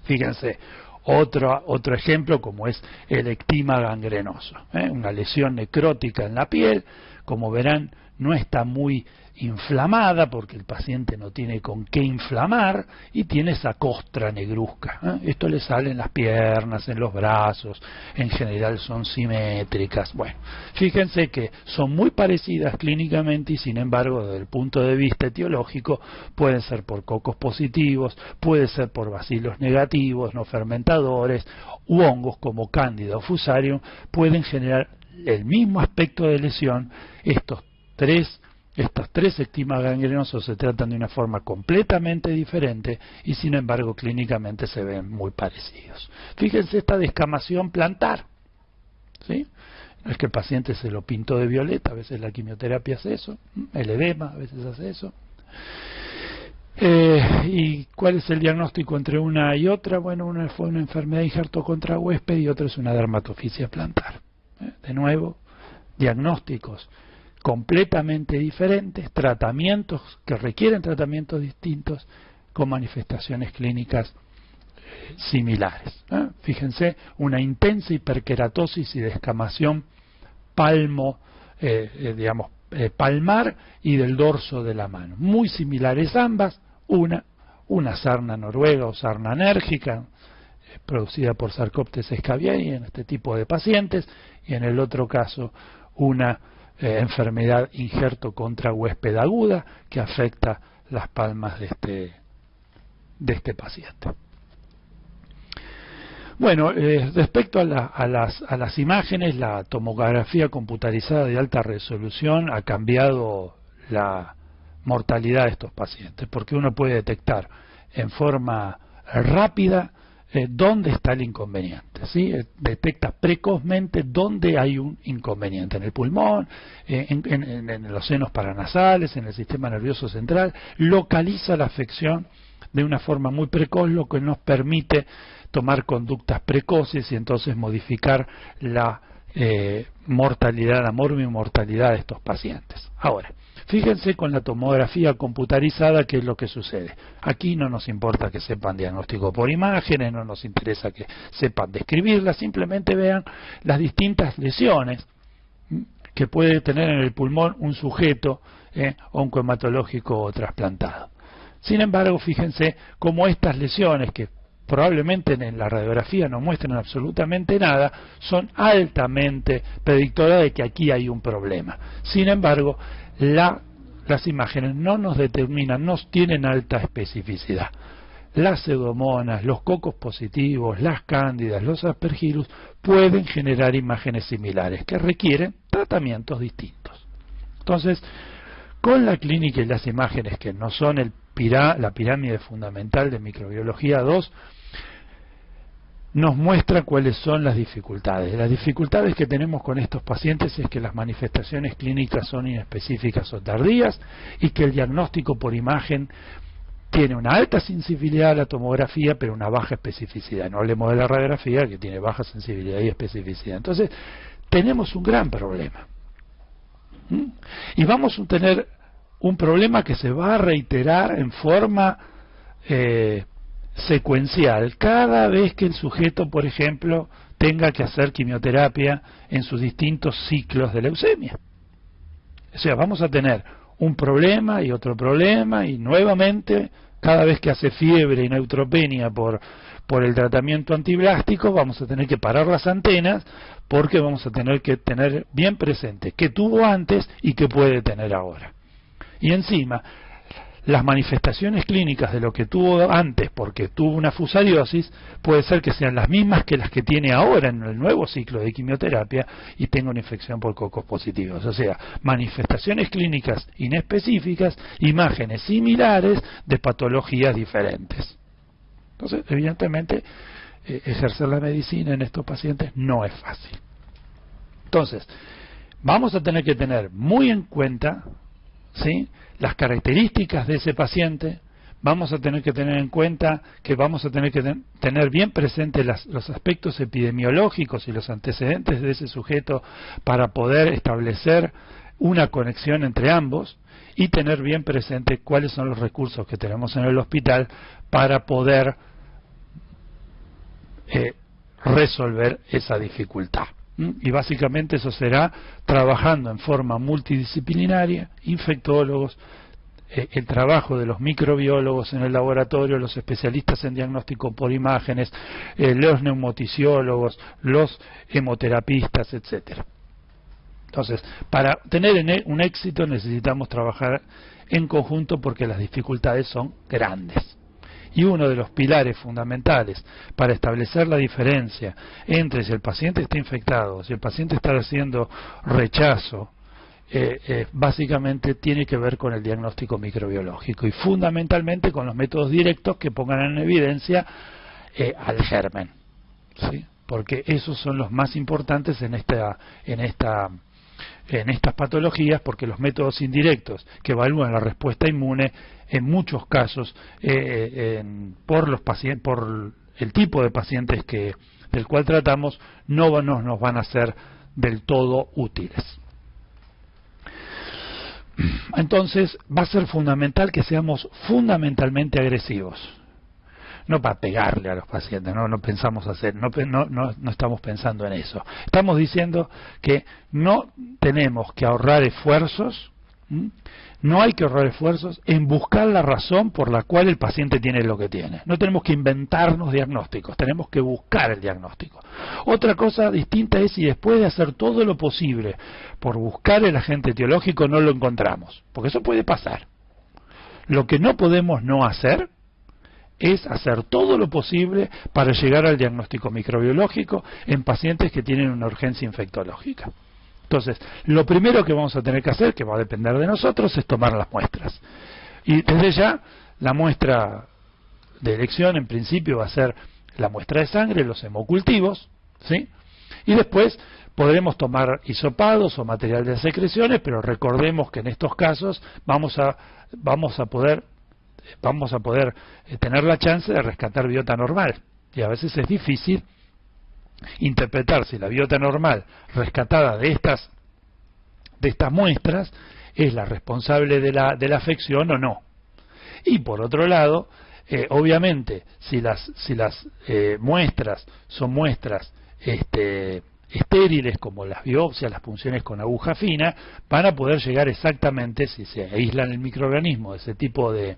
Fíjense, otro ejemplo como es el ectima gangrenoso, una lesión necrótica en la piel. Como verán, no está muy inflamada porque el paciente no tiene con qué inflamar y tiene esa costra negruzca. Esto le sale en las piernas, en los brazos, en general son simétricas. Bueno, fíjense que son muy parecidas clínicamente y sin embargo desde el punto de vista etiológico pueden ser por cocos positivos, puede ser por bacilos negativos, no fermentadores, u hongos como Candida o Fusarium pueden generar el mismo aspecto de lesión. Estos tres ectimas gangrenosos se tratan de una forma completamente diferente y sin embargo clínicamente se ven muy parecidos. Fíjense esta descamación plantar, ¿sí? No es que el paciente se lo pintó de violeta, a veces la quimioterapia hace eso, el edema a veces hace eso. ¿Y cuál es el diagnóstico entre una y otra? Bueno, una fue una enfermedad de injerto contra huésped y otra es una dermatofisia plantar. De nuevo, diagnósticos completamente diferentes, tratamientos que requieren tratamientos distintos con manifestaciones clínicas similares. Fíjense, una intensa hiperkeratosis y descamación palmar y del dorso de la mano. Muy similares ambas, una sarna noruega o sarna enérgica, producida por Sarcoptes scabiei en este tipo de pacientes, y en el otro caso una enfermedad injerto contra huésped aguda que afecta las palmas de este paciente. Bueno, respecto a las imágenes, la tomografía computarizada de alta resolución ha cambiado la mortalidad de estos pacientes, porque uno puede detectar en forma rápida dónde está el inconveniente, ¿sí? Detecta precozmente dónde hay un inconveniente, en el pulmón, en los senos paranasales, en el sistema nervioso central, localiza la afección de una forma muy precoz, lo que nos permite tomar conductas precoces y entonces modificar la mortalidad, la morbimortalidad de estos pacientes. Ahora, Fíjense con la tomografía computarizada qué es lo que sucede. Aquí no nos importa que sepan diagnóstico por imágenes, no nos interesa que sepan describirla, simplemente vean las distintas lesiones que puede tener en el pulmón un sujeto oncohematológico o trasplantado. Sin embargo, fíjense cómo estas lesiones, que probablemente en la radiografía no muestran absolutamente nada, son altamente predictoras de que aquí hay un problema. Sin embargo, las imágenes no nos determinan, no tienen alta especificidad. Las pseudomonas, los cocos positivos, las cándidas, los aspergillus pueden generar imágenes similares que requieren tratamientos distintos. Entonces, con la clínica y las imágenes que no son la pirámide fundamental de microbiología 2, nos muestra cuáles son las dificultades. Las dificultades que tenemos con estos pacientes es que las manifestaciones clínicas son inespecíficas o tardías y que el diagnóstico por imagen tiene una alta sensibilidad a la tomografía, pero una baja especificidad. No hablemos de la radiografía, que tiene baja sensibilidad y especificidad. Entonces, tenemos un gran problema. Y vamos a tener un problema que se va a reiterar en forma secuencial cada vez que el sujeto, por ejemplo, tenga que hacer quimioterapia en sus distintos ciclos de leucemia. O sea, vamos a tener un problema y otro problema, y nuevamente cada vez que hace fiebre y neutropenia por el tratamiento antiblástico, vamos a tener que parar las antenas, porque vamos a tener que tener bien presente qué tuvo antes y qué puede tener ahora. Y encima, las manifestaciones clínicas de lo que tuvo antes porque tuvo una fusariosis puede ser que sean las mismas que las que tiene ahora en el nuevo ciclo de quimioterapia y tenga una infección por cocos positivos. O sea, manifestaciones clínicas inespecíficas, imágenes similares de patologías diferentes. Entonces, evidentemente, ejercer la medicina en estos pacientes no es fácil. Entonces, vamos a tener que tener muy en cuenta, ¿sí?, las características de ese paciente. Vamos a tener que tener en cuenta que vamos a tener que tener bien presentes los aspectos epidemiológicos y los antecedentes de ese sujeto para poder establecer una conexión entre ambos y tener bien presente cuáles son los recursos que tenemos en el hospital para poder resolver esa dificultad. Y básicamente eso será trabajando en forma multidisciplinaria, infectólogos, el trabajo de los microbiólogos en el laboratorio, los especialistas en diagnóstico por imágenes, los neumoticiólogos, los hemoterapistas, etcétera. Entonces, para tener un éxito necesitamos trabajar en conjunto porque las dificultades son grandes. Y uno de los pilares fundamentales para establecer la diferencia entre si el paciente está infectado, si el paciente está haciendo rechazo, básicamente tiene que ver con el diagnóstico microbiológico y fundamentalmente con los métodos directos que pongan en evidencia al germen, ¿sí? Porque esos son los más importantes en estas patologías, porque los métodos indirectos que evalúan la respuesta inmune en muchos casos por el tipo de pacientes del cual tratamos no nos van a ser del todo útiles. Entonces va a ser fundamental que seamos fundamentalmente agresivos, no para pegarle a los pacientes, no pensamos hacer, no estamos pensando en eso. Estamos diciendo que no tenemos que ahorrar esfuerzos, no hay que ahorrar esfuerzos en buscar la razón por la cual el paciente tiene lo que tiene. No tenemos que inventarnos diagnósticos, tenemos que buscar el diagnóstico. Otra cosa distinta es si después de hacer todo lo posible por buscar el agente etiológico no lo encontramos, porque eso puede pasar. Lo que no podemos no hacer es hacer todo lo posible para llegar al diagnóstico microbiológico en pacientes que tienen una urgencia infectológica. Entonces, lo primero que vamos a tener que hacer, que va a depender de nosotros, es tomar las muestras. Y desde ya, la muestra de elección en principio va a ser la muestra de sangre, los hemocultivos, ¿sí? Y después podremos tomar hisopados o material de secreciones, pero recordemos que en estos casos vamos a poder tener la chance de rescatar biota normal, y a veces es difícil interpretar si la biota normal rescatada de estas muestras es la responsable de la afección o no. Y por otro lado, obviamente, si las muestras son muestras estériles, como las biopsias, las punciones con aguja fina, van a poder llegar exactamente, si se aíslan el microorganismo de ese tipo de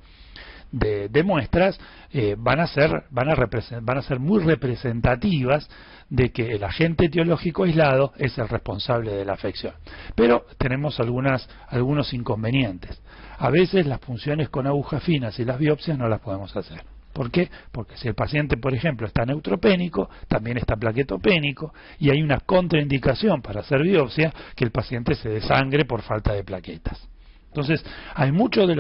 muestras, van a ser muy representativas de que el agente etiológico aislado es el responsable de la afección. Pero tenemos algunos inconvenientes. A veces las punciones con agujas finas y las biopsias no las podemos hacer. ¿Por qué? Porque si el paciente, por ejemplo, está neutropénico, también está plaquetopénico, y hay una contraindicación para hacer biopsia, que el paciente se desangre por falta de plaquetas. Entonces, hay muchas de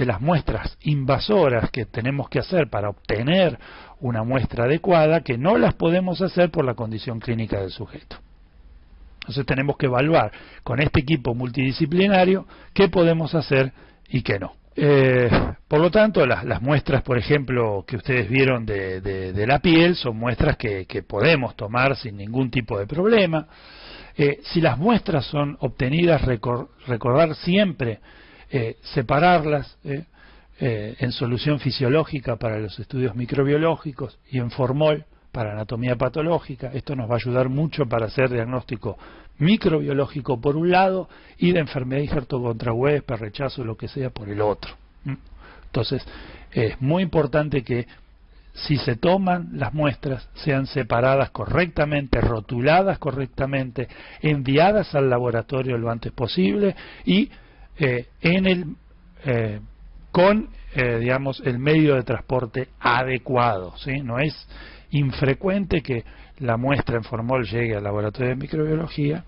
las muestras invasoras que tenemos que hacer para obtener una muestra adecuada que no las podemos hacer por la condición clínica del sujeto. Entonces tenemos que evaluar con este equipo multidisciplinario qué podemos hacer y qué no. Por lo tanto, las muestras, por ejemplo, que ustedes vieron de la piel, son muestras que podemos tomar sin ningún tipo de problema. Si las muestras son obtenidas, recordar siempre separarlas en solución fisiológica para los estudios microbiológicos y en formol para anatomía patológica. Esto nos va a ayudar mucho para hacer diagnóstico microbiológico por un lado y de enfermedad injerto contra huésped, rechazo, lo que sea, por el otro. Entonces, es muy importante que si se toman las muestras sean separadas correctamente, rotuladas correctamente, enviadas al laboratorio lo antes posible y con el medio de transporte adecuado, ¿sí? No es infrecuente que la muestra en formol llegue al laboratorio de microbiología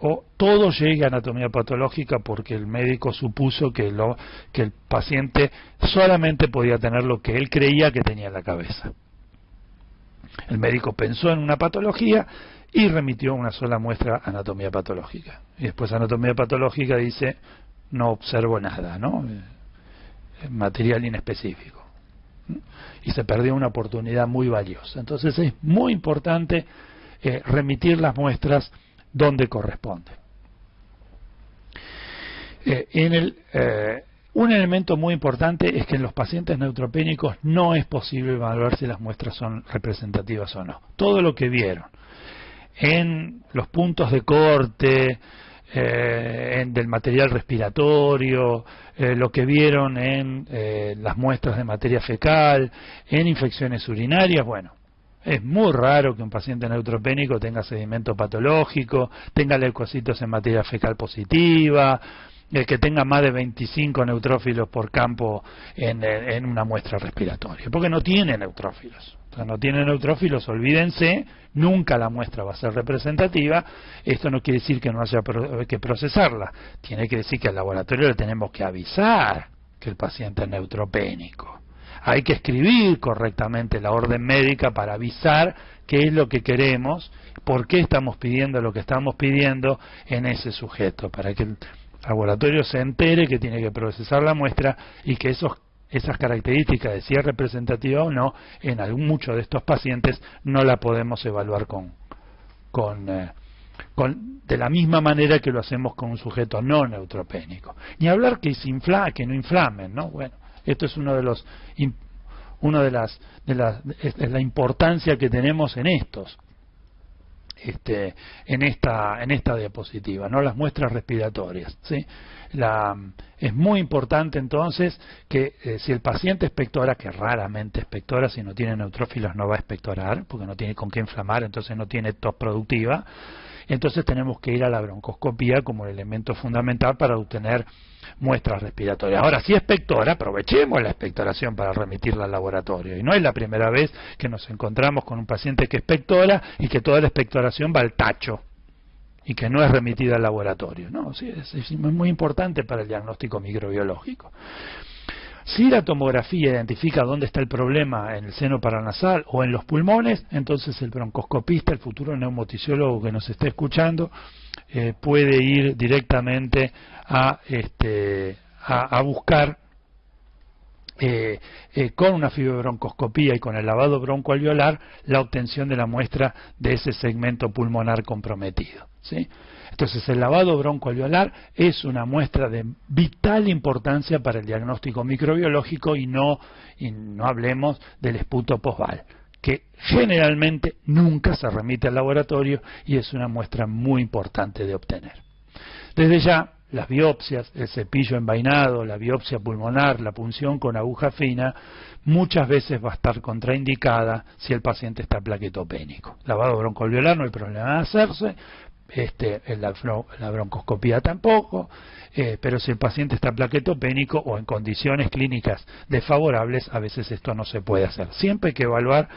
o todo llegue a anatomía patológica porque el médico supuso que el paciente solamente podía tener lo que él creía que tenía en la cabeza. El médico pensó en una patología y remitió una sola muestra a anatomía patológica. Y después anatomía patológica dice, no observo nada, ¿no? Material inespecífico. Y se perdió una oportunidad muy valiosa. Entonces es muy importante remitir las muestras donde corresponde. Un elemento muy importante es que en los pacientes neutropénicos no es posible evaluar si las muestras son representativas o no. Todo lo que vieron en los puntos de corte, del material respiratorio, lo que vieron en las muestras de materia fecal, en infecciones urinarias, bueno, es muy raro que un paciente neutropénico tenga sedimento patológico, tenga leucocitos en materia fecal positiva, que tenga más de 25 neutrófilos por campo en una muestra respiratoria, porque no tiene neutrófilos. O sea, no tiene neutrófilos, olvídense, nunca la muestra va a ser representativa. Esto no quiere decir que no haya que procesarla, tiene que decir que al laboratorio le tenemos que avisar que el paciente es neutropénico. Hay que escribir correctamente la orden médica para avisar qué es lo que queremos, por qué estamos pidiendo lo que estamos pidiendo en ese sujeto, para que el laboratorio se entere que tiene que procesar la muestra y que esas características de si es representativa o no, en muchos de estos pacientes no la podemos evaluar de la misma manera que lo hacemos con un sujeto no neutropénico. Ni hablar que no inflamen, ¿no? Bueno, esto es la importancia que tenemos en estos. En esta diapositiva, no las muestras respiratorias, ¿sí? Es muy importante entonces que si el paciente expectora, que raramente expectora, si no tiene neutrófilos no va a expectorar, porque no tiene con qué inflamar, entonces no tiene tos productiva, entonces tenemos que ir a la broncoscopía como el elemento fundamental para obtener muestras respiratorias. Ahora, si expectora, aprovechemos la expectoración para remitirla al laboratorio. Y no es la primera vez que nos encontramos con un paciente que expectora y que toda la expectoración va al tacho y que no es remitida al laboratorio. No, sí, es muy importante para el diagnóstico microbiológico. Si la tomografía identifica dónde está el problema en el seno paranasal o en los pulmones, entonces el broncoscopista, el futuro neumotisiólogo que nos esté escuchando, puede ir directamente a buscar con una fibrobroncoscopía y con el lavado broncoalveolar la obtención de la muestra de ese segmento pulmonar comprometido, ¿sí? Entonces el lavado broncoalveolar es una muestra de vital importancia para el diagnóstico microbiológico y no hablemos del esputo posval, que generalmente nunca se remite al laboratorio y es una muestra muy importante de obtener. Desde ya, las biopsias, el cepillo envainado, la biopsia pulmonar, la punción con aguja fina, muchas veces va a estar contraindicada si el paciente está plaquetopénico. Lavado broncoalveolar no hay problema de hacerse, la broncoscopía tampoco, pero si el paciente está plaquetopénico o en condiciones clínicas desfavorables, a veces esto no se puede hacer. Siempre hay que evaluar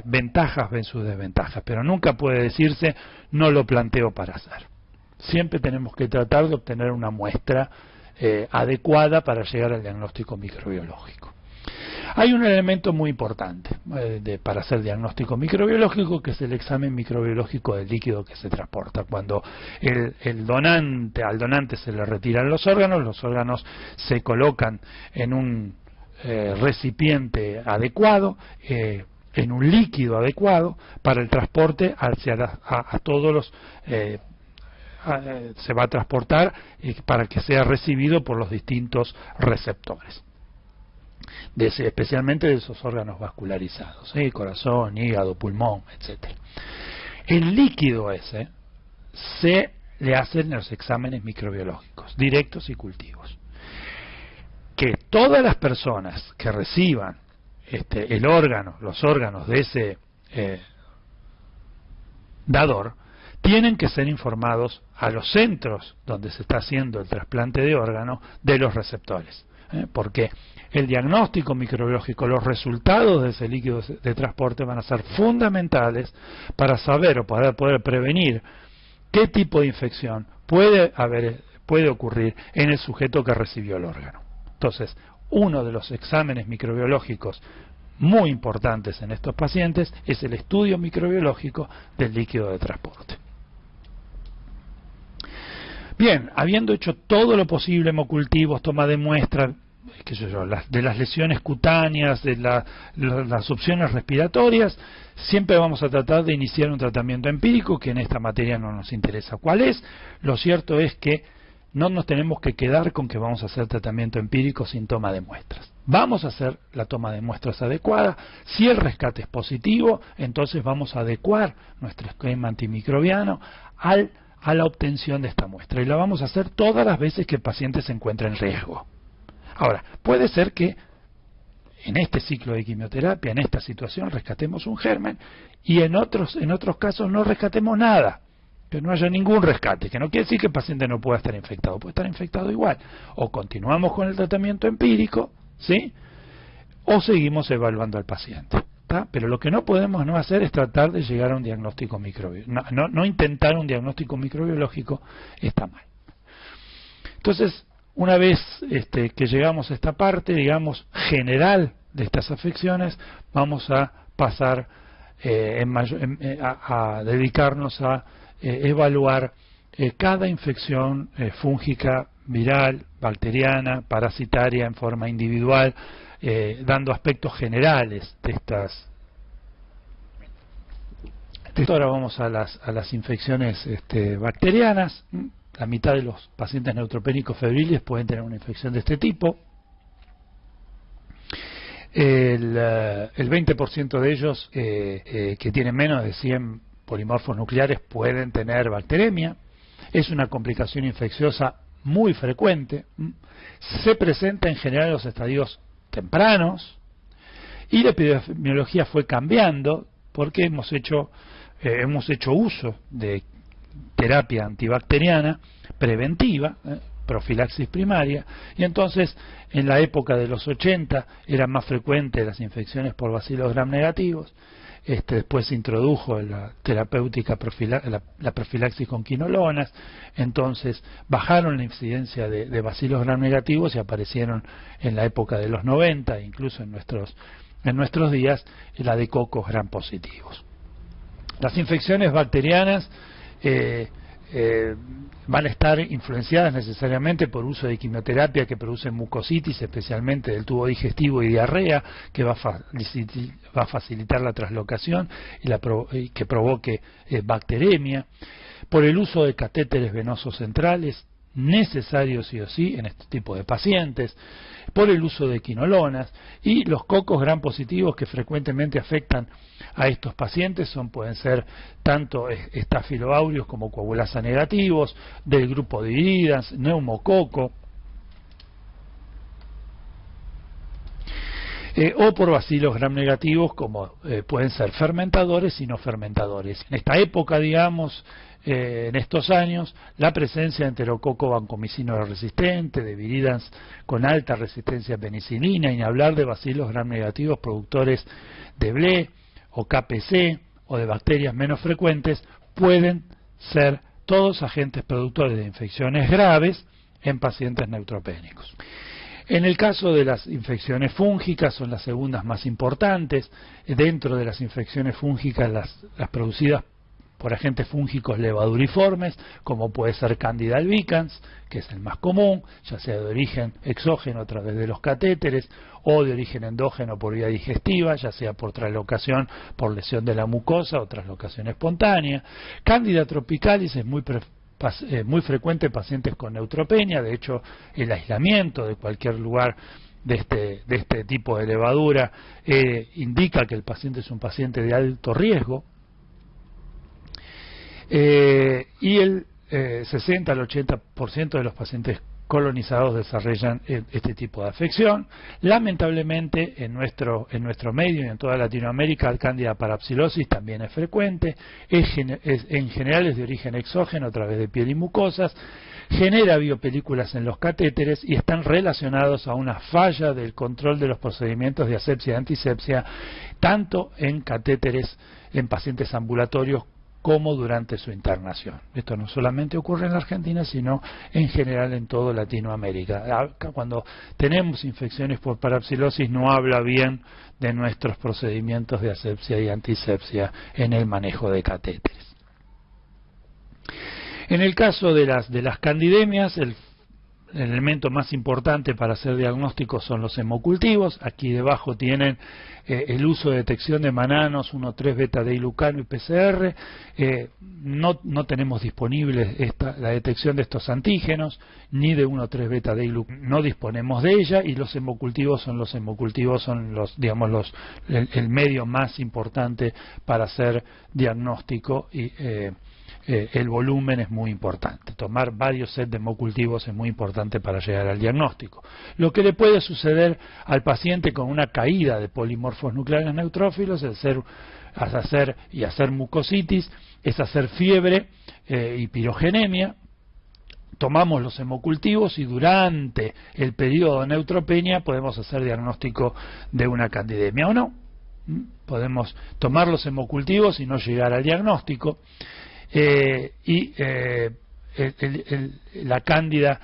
ventajas versus desventajas, pero nunca puede decirse no lo planteo para hacer. Siempre tenemos que tratar de obtener una muestra adecuada para llegar al diagnóstico microbiológico. Hay un elemento muy importante para hacer diagnóstico microbiológico, que es el examen microbiológico del líquido que se transporta. Cuando al donante se le retiran los órganos se colocan en un recipiente adecuado, en un líquido adecuado para el transporte hacia a todos los se va a transportar para que sea recibido por los distintos receptores, especialmente de esos órganos vascularizados, corazón, hígado, pulmón, etcétera. El líquido ese se le hacen los exámenes microbiológicos, directos y cultivos. Que todas las personas que reciban los órganos de ese dador, tienen que ser informados a los centros donde se está haciendo el trasplante de órgano de los receptores, porque el diagnóstico microbiológico, los resultados de ese líquido de transporte van a ser fundamentales para saber o para poder prevenir qué tipo de infección puede ocurrir en el sujeto que recibió el órgano. Entonces, uno de los exámenes microbiológicos muy importantes en estos pacientes es el estudio microbiológico del líquido de transporte. Bien, habiendo hecho todo lo posible, hemocultivos, toma de muestra, de las lesiones cutáneas, de las opciones respiratorias, siempre vamos a tratar de iniciar un tratamiento empírico, que en esta materia no nos interesa cuál es. Lo cierto es que no nos tenemos que quedar con que vamos a hacer tratamiento empírico sin toma de muestras. Vamos a hacer la toma de muestras adecuada. Si el rescate es positivo, entonces vamos a adecuar nuestro esquema antimicrobiano a la obtención de esta muestra. Y la vamos a hacer todas las veces que el paciente se encuentre en riesgo. Ahora, puede ser que en este ciclo de quimioterapia, en esta situación, rescatemos un germen y en otros casos no rescatemos nada. Que no haya ningún rescate, que no quiere decir que el paciente no pueda estar infectado, puede estar infectado igual. O continuamos con el tratamiento empírico, ¿sí? O seguimos evaluando al paciente, ¿tá? Pero lo que no podemos no hacer es tratar de llegar a un diagnóstico microbiológico. No intentar un diagnóstico microbiológico está mal. Entonces, una vez que llegamos a esta parte, digamos, general de estas afecciones, vamos a pasar a dedicarnos a evaluar cada infección fúngica, viral, bacteriana, parasitaria en forma individual, dando aspectos generales de estas. Ahora vamos a las infecciones bacterianas. La mitad de los pacientes neutropénicos febriles pueden tener una infección de este tipo. El 20% de ellos que tienen menos de 100 polimorfos nucleares pueden tener bacteremia. Es una complicación infecciosa muy frecuente. Se presenta en general en los estadios tempranos y la epidemiología fue cambiando porque hemos hecho uso de terapia antibacteriana preventiva, profilaxis primaria, y entonces en la época de los 80 eran más frecuentes las infecciones por bacilos gram negativos. Después se introdujo la terapéutica la profilaxis con quinolonas, entonces bajaron la incidencia de bacilos gram negativos y aparecieron en la época de los 90, incluso en nuestros días, la de cocos gram positivos. Las infecciones bacterianas van a estar influenciadas necesariamente por uso de quimioterapia que produce mucositis, especialmente del tubo digestivo, y diarrea, que va a facilitar la translocación y que provoque bacteremia, por el uso de catéteres venosos centrales, necesarios sí o sí en este tipo de pacientes, por el uso de quinolonas, y los cocos gram positivos que frecuentemente afectan a estos pacientes pueden ser tanto Staphylo aureus como coagulasa negativos, del grupo de Viridans, neumococo, o por bacilos gram negativos como pueden ser fermentadores y no fermentadores. En esta época, digamos, en estos años, la presencia de enterococo vancomicino resistente, de Viridans con alta resistencia a penicilina, y ni hablar de bacilos gram negativos productores de BLE o KPC o de bacterias menos frecuentes, pueden ser todos agentes productores de infecciones graves en pacientes neutropénicos. En el caso de las infecciones fúngicas, son las segundas más importantes. Dentro de las infecciones fúngicas, las producidas por agentes fúngicos levaduriformes, como puede ser Candida albicans, que es el más común, ya sea de origen exógeno a través de los catéteres, o de origen endógeno por vía digestiva, ya sea por translocación por lesión de la mucosa o translocación espontánea. Candida tropicalis es muy frecuente en pacientes con neutropenia. De hecho, el aislamiento de cualquier lugar de este tipo de levadura indica que el paciente es un paciente de alto riesgo. Y el 60 al 80% de los pacientes colonizados desarrollan este tipo de afección. Lamentablemente en nuestro medio y en toda Latinoamérica, el Candida parapsilosis también es frecuente, en general es de origen exógeno a través de piel y mucosas, genera biopelículas en los catéteres y están relacionados a una falla del control de los procedimientos de asepsia y antisepsia, tanto en catéteres en pacientes ambulatorios como durante su internación. Esto no solamente ocurre en la Argentina, sino en general en toda Latinoamérica. Cuando tenemos infecciones por parapsilosis, no habla bien de nuestros procedimientos de asepsia y antisepsia en el manejo de catéteres. En el caso de las candidemias, el elemento más importante para hacer diagnósticos son los hemocultivos. Aquí debajo tienen el uso de detección de mananos 1,3 beta-deilucano y PCR. No tenemos disponible la detección de estos antígenos, ni de 1,3 beta-deilucano, no disponemos de ella, y los hemocultivos son el medio más importante para hacer diagnóstico, y el volumen es muy importante. Tomar varios sets de hemocultivos es muy importante para llegar al diagnóstico. Lo que le puede suceder al paciente con una caída de polimorfos nucleares neutrófilos es hacer mucositis, es hacer fiebre y pirogenemia. Tomamos los hemocultivos y durante el periodo de neutropenia podemos hacer diagnóstico de una candidemia o no. Podemos tomar los hemocultivos y no llegar al diagnóstico. La cándida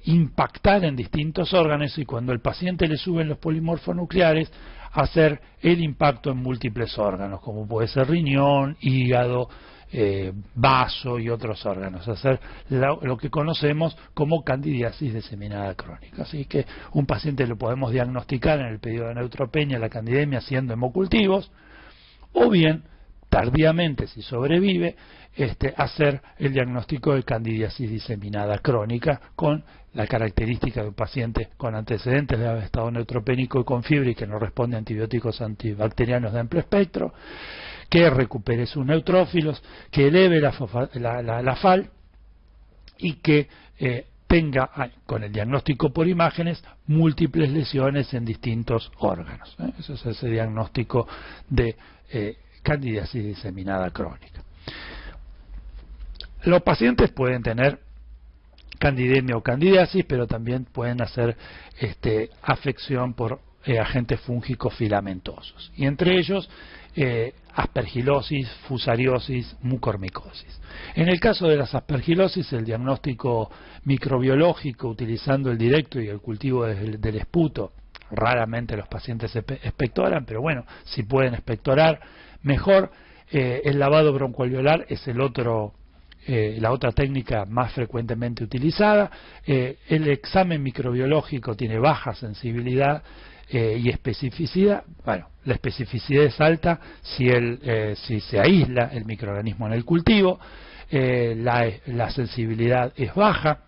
impactar en distintos órganos, y cuando el paciente le suben los polimorfos nucleares, hacer el impacto en múltiples órganos, como puede ser riñón, hígado, vaso y otros órganos, hacer lo que conocemos como candidiasis diseminada crónica. Así que un paciente lo podemos diagnosticar en el periodo de neutropenia, la candidemia, haciendo hemocultivos, o bien tardíamente, si sobrevive, hacer el diagnóstico de candidiasis diseminada crónica, con la característica de un paciente con antecedentes de estado neutropénico y con fiebre y que no responde a antibióticos antibacterianos de amplio espectro, que recupere sus neutrófilos, que eleve la FAL y que tenga, con el diagnóstico por imágenes, múltiples lesiones en distintos órganos. Ese es ese diagnóstico de candidiasis diseminada crónica. Los pacientes pueden tener candidemia o candidiasis, pero también pueden hacer afección por agentes fúngicos filamentosos, y entre ellos aspergilosis, fusariosis, mucormicosis. En el caso de las aspergilosis, el diagnóstico microbiológico utilizando el directo y el cultivo del esputo, raramente los pacientes expectoran, pero bueno, si pueden expectorar, mejor. El lavado broncoalveolar es el otro la otra técnica más frecuentemente utilizada. El examen microbiológico tiene baja sensibilidad y especificidad. Bueno, la especificidad es alta si se aísla el microorganismo en el cultivo. La sensibilidad es baja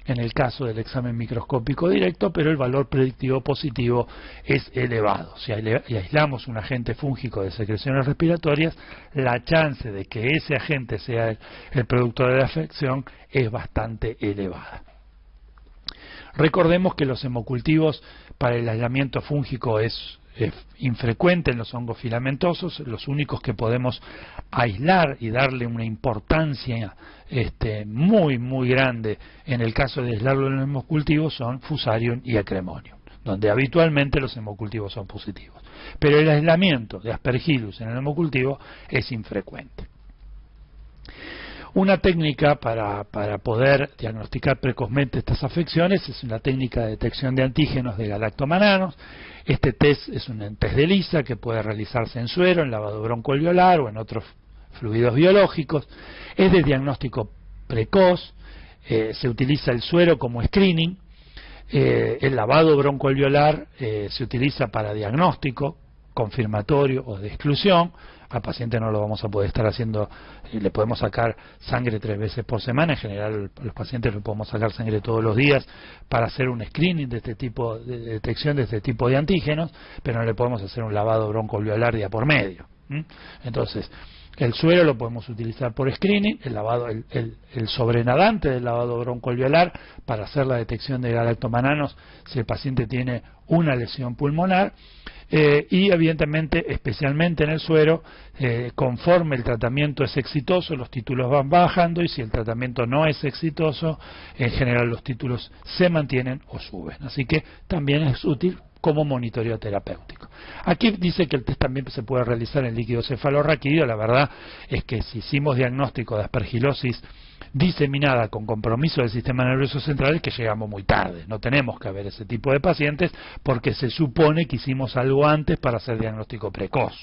en el caso del examen microscópico directo, pero el valor predictivo positivo es elevado. Si aislamos un agente fúngico de secreciones respiratorias, la chance de que ese agente sea el productor de la afección es bastante elevada. Recordemos que los hemocultivos para el aislamiento fúngico es infrecuente en los hongos filamentosos. Los únicos que podemos aislar y darle una importancia muy grande en el caso de aislarlo en los hemocultivos son Fusarium y Acremonium, donde habitualmente los hemocultivos son positivos. Pero el aislamiento de Aspergillus en el hemocultivo es infrecuente. Una técnica para poder diagnosticar precozmente estas afecciones es una técnica de detección de antígenos de galactomananos. Este test es un test de ELISA que puede realizarse en suero, en lavado broncoalveolar o en otros fluidos biológicos. Es de diagnóstico precoz, se utiliza el suero como screening, el lavado broncoalveolar se utiliza para diagnóstico confirmatorio o de exclusión. Al paciente no lo vamos a poder estar haciendo, le podemos sacar sangre 3 veces por semana. En general los pacientes le podemos sacar sangre todos los días para hacer un screening de este tipo de detección de este tipo de antígenos, pero no le podemos hacer un lavado broncoalveolar día por medio. Entonces el suero lo podemos utilizar por screening, el sobrenadante del lavado broncoalveolar para hacer la detección de galactomananos si el paciente tiene una lesión pulmonar. Y evidentemente, especialmente en el suero, conforme el tratamiento es exitoso, los títulos van bajando, y si el tratamiento no es exitoso, en general los títulos se mantienen o suben. Así que también es útil como monitoreo terapéutico. Aquí dice que el test también se puede realizar en líquido cefalorraquídeo. La verdad es que si hicimos diagnóstico de aspergilosis diseminada con compromiso del sistema nervioso central, es que llegamos muy tarde. No tenemos que ver ese tipo de pacientes porque se supone que hicimos algo antes para hacer diagnóstico precoz.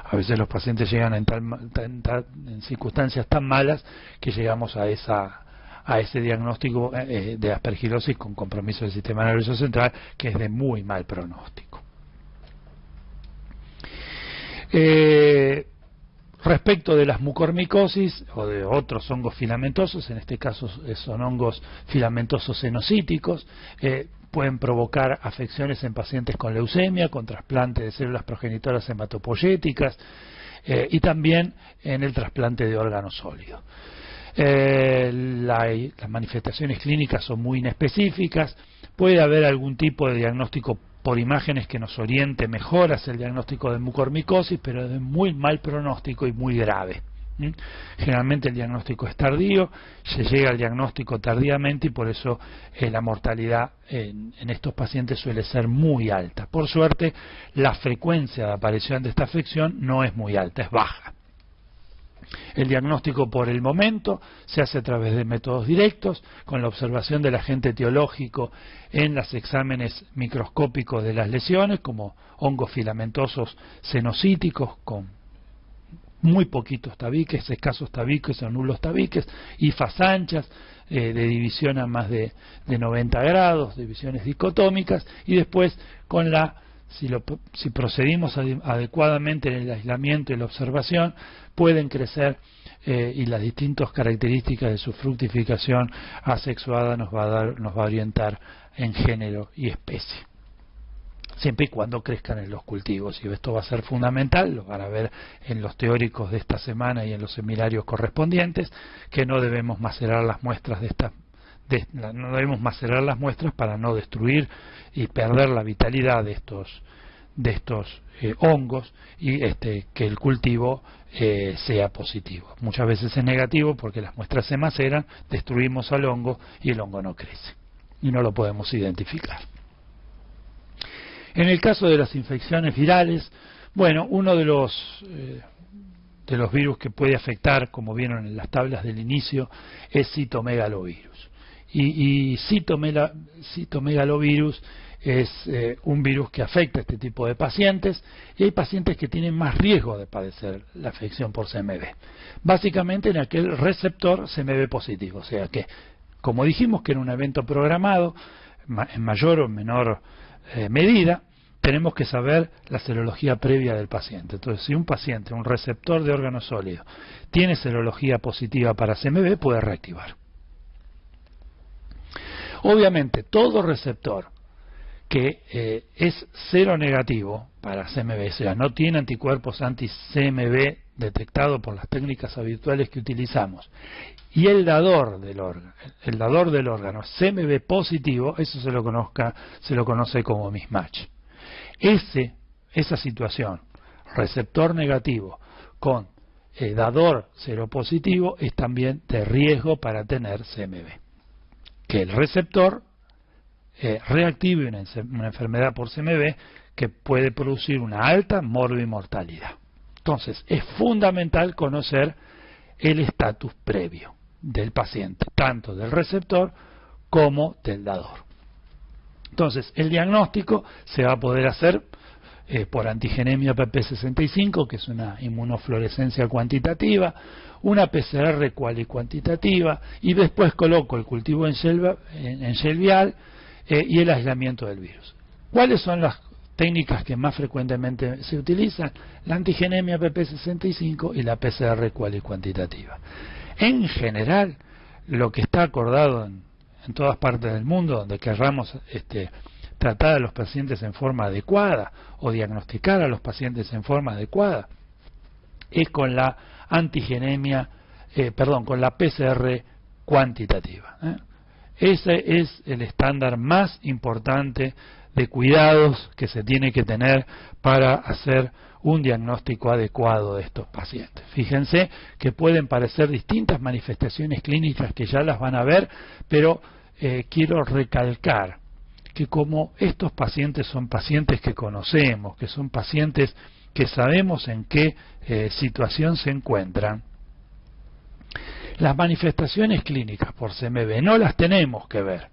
A veces los pacientes llegan en circunstancias tan malas que llegamos a ese diagnóstico de aspergilosis con compromiso del sistema nervioso central, que es de muy mal pronóstico. Respecto de las mucormicosis o de otros hongos filamentosos, en este caso son hongos filamentosos cenocíticos, pueden provocar afecciones en pacientes con leucemia, con trasplante de células progenitoras hematopoyéticas y también en el trasplante de órganos sólidos. Las manifestaciones clínicas son muy inespecíficas. Puede haber algún tipo de diagnóstico por imágenes que nos oriente mejor hacia el diagnóstico de mucormicosis, pero es de muy mal pronóstico y muy grave. Generalmente el diagnóstico es tardío, se llega al diagnóstico tardíamente y por eso la mortalidad en estos pacientes suele ser muy alta. Por suerte, la frecuencia de aparición de esta afección no es muy alta, es baja. El diagnóstico por el momento se hace a través de métodos directos, con la observación del agente etiológico en los exámenes microscópicos de las lesiones, como hongos filamentosos cenocíticos con muy poquitos tabiques, escasos tabiques o nulos tabiques, hifas anchas de división a más de 90 grados, divisiones dicotómicas, y después con si procedimos adecuadamente en el aislamiento y la observación, pueden crecer y las distintas características de su fructificación asexuada nos va a orientar en género y especie, siempre y cuando crezcan en los cultivos. Y esto va a ser fundamental, lo van a ver en los teóricos de esta semana y en los seminarios correspondientes, que no debemos macerar las muestras no debemos macerar las muestras para no destruir y perder la vitalidad de estos hongos y que el cultivo sea positivo. Muchas veces es negativo porque las muestras se maceran, destruimos al hongo y el hongo no crece y no lo podemos identificar. En el caso de las infecciones virales, bueno, uno de los virus que puede afectar, como vieron en las tablas del inicio, es citomegalovirus. Y citomegalovirus es un virus que afecta a este tipo de pacientes, y hay pacientes que tienen más riesgo de padecer la afección por CMV. Básicamente en aquel receptor CMV positivo, o sea que, como dijimos que era un evento programado, en mayor o menor medida, tenemos que saber la serología previa del paciente. Entonces, si un paciente, un receptor de órgano sólido, tiene serología positiva para CMV, puede reactivar. Obviamente, todo receptor que es cero negativo para CMV, o sea, no tiene anticuerpos anti-CMV detectado por las técnicas habituales que utilizamos, y el dador del órgano CMV positivo, eso se lo conoce como mismatch. Esa situación, receptor negativo con dador seropositivo, es también de riesgo para tener CMV. Que el receptor reactive una enfermedad por CMV que puede producir una alta morbimortalidad. Entonces, es fundamental conocer el estatus previo del paciente, tanto del receptor como del dador. Entonces, el diagnóstico se va a poder hacer por antigenemia PP65, que es una inmunofluorescencia cuantitativa, una PCR cuantitativa, y después coloco el cultivo en gel vial y el aislamiento del virus. ¿Cuáles son las técnicas que más frecuentemente se utilizan? La antigenemia PP65 y la PCR cuantitativa. En general, lo que está acordado en todas partes del mundo donde querramos tratar a los pacientes en forma adecuada o diagnosticar a los pacientes en forma adecuada, es con la con la PCR cuantitativa. Ese es el estándar más importante de cuidados que se tiene que tener para hacer un diagnóstico adecuado de estos pacientes. Fíjense que pueden parecer distintas manifestaciones clínicas que ya las van a ver, pero quiero recalcar que como estos pacientes son pacientes que conocemos, que son pacientes que sabemos en qué situación se encuentran, las manifestaciones clínicas por CMV no las tenemos que ver.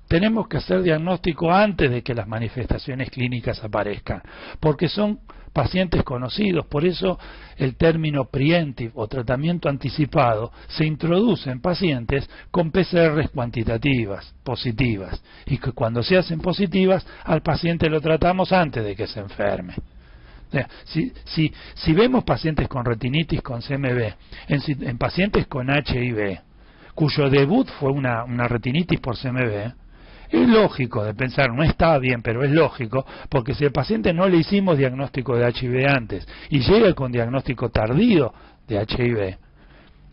Tenemos que hacer diagnóstico antes de que las manifestaciones clínicas aparezcan, porque son pacientes conocidos. Por eso el término preemptive o tratamiento anticipado se introduce en pacientes con PCRs cuantitativas, positivas, y que cuando se hacen positivas al paciente lo tratamos antes de que se enferme. O sea, si vemos pacientes con retinitis con CMV, en pacientes con HIV, cuyo debut fue una retinitis por CMV, es lógico de pensar, no está bien, pero es lógico, porque si al paciente no le hicimos diagnóstico de HIV antes y llega con diagnóstico tardío de HIV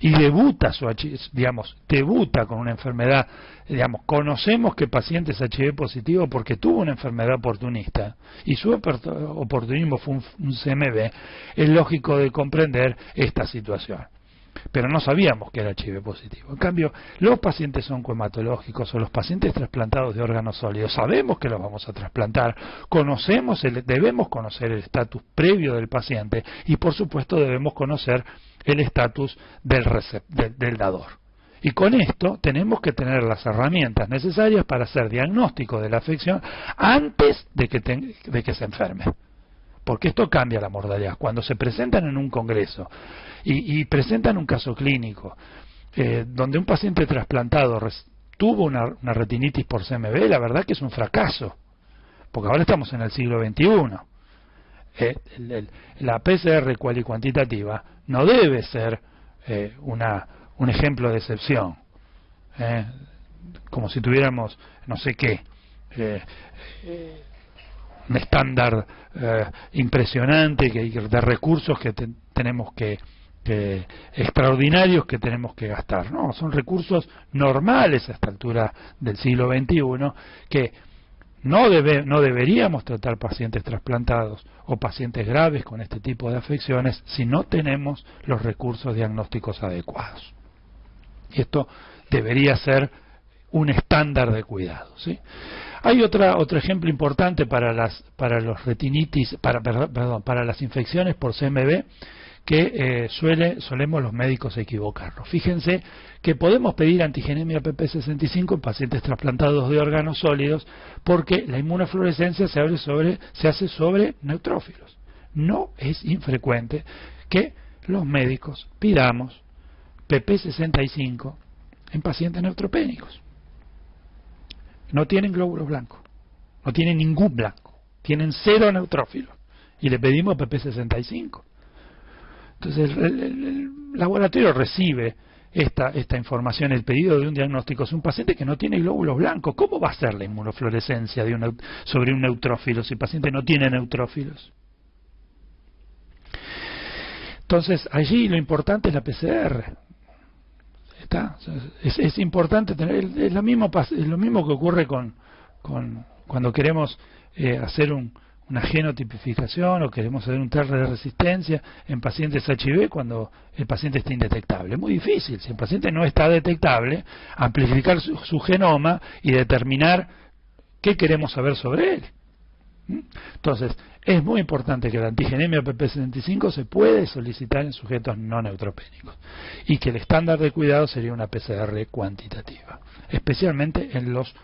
y debuta debuta con una enfermedad, conocemos que el paciente es HIV positivo porque tuvo una enfermedad oportunista y su oportunismo fue un CMV, es lógico de comprender esta situación. Pero no sabíamos que era HIV positivo. En cambio, los pacientes oncohematológicos o los pacientes trasplantados de órganos sólidos, sabemos que los vamos a trasplantar, debemos conocer el estatus previo del paciente y por supuesto debemos conocer el estatus del dador. Y con esto tenemos que tener las herramientas necesarias para hacer diagnóstico de la afección antes de que se enferme. Porque esto cambia la mortalidad. Cuando se presentan en un congreso y presentan un caso clínico donde un paciente trasplantado tuvo una retinitis por CMV, la verdad que es un fracaso, porque ahora estamos en el siglo XXI. La PCR cuantitativa no debe ser un ejemplo de excepción, como si tuviéramos no sé qué, un estándar impresionante de recursos que tenemos que extraordinarios que tenemos que gastar. No, son recursos normales a esta altura del siglo XXI que no deberíamos tratar pacientes trasplantados o pacientes graves con este tipo de afecciones si no tenemos los recursos diagnósticos adecuados. Y esto debería ser un estándar de cuidado, ¿sí? Hay otro ejemplo importante para las infecciones por CMV, que solemos los médicos equivocarnos. Fíjense que podemos pedir antigenemia PP65 en pacientes trasplantados de órganos sólidos porque la inmunofluorescencia se hace sobre neutrófilos. No es infrecuente que los médicos pidamos PP65 en pacientes neutropénicos. No tienen glóbulos blancos, no tienen ningún blanco, tienen 0 neutrófilos y le pedimos PP65. Entonces el laboratorio recibe esta información, el pedido de un diagnóstico. Es un paciente que no tiene glóbulos blancos. ¿Cómo va a ser la inmunofluorescencia sobre un neutrófilo si el paciente no tiene neutrófilos? Entonces allí lo importante es la PCR. Es importante tener, es lo mismo que ocurre con cuando queremos hacer una genotipificación o queremos hacer un test de resistencia en pacientes HIV cuando el paciente está indetectable. Es muy difícil, si el paciente no está detectable, amplificar su genoma y determinar qué queremos saber sobre él. Entonces, es muy importante que la antigenemia PP65 se puede solicitar en sujetos no neutropénicos y que el estándar de cuidado sería una PCR cuantitativa, especialmente en los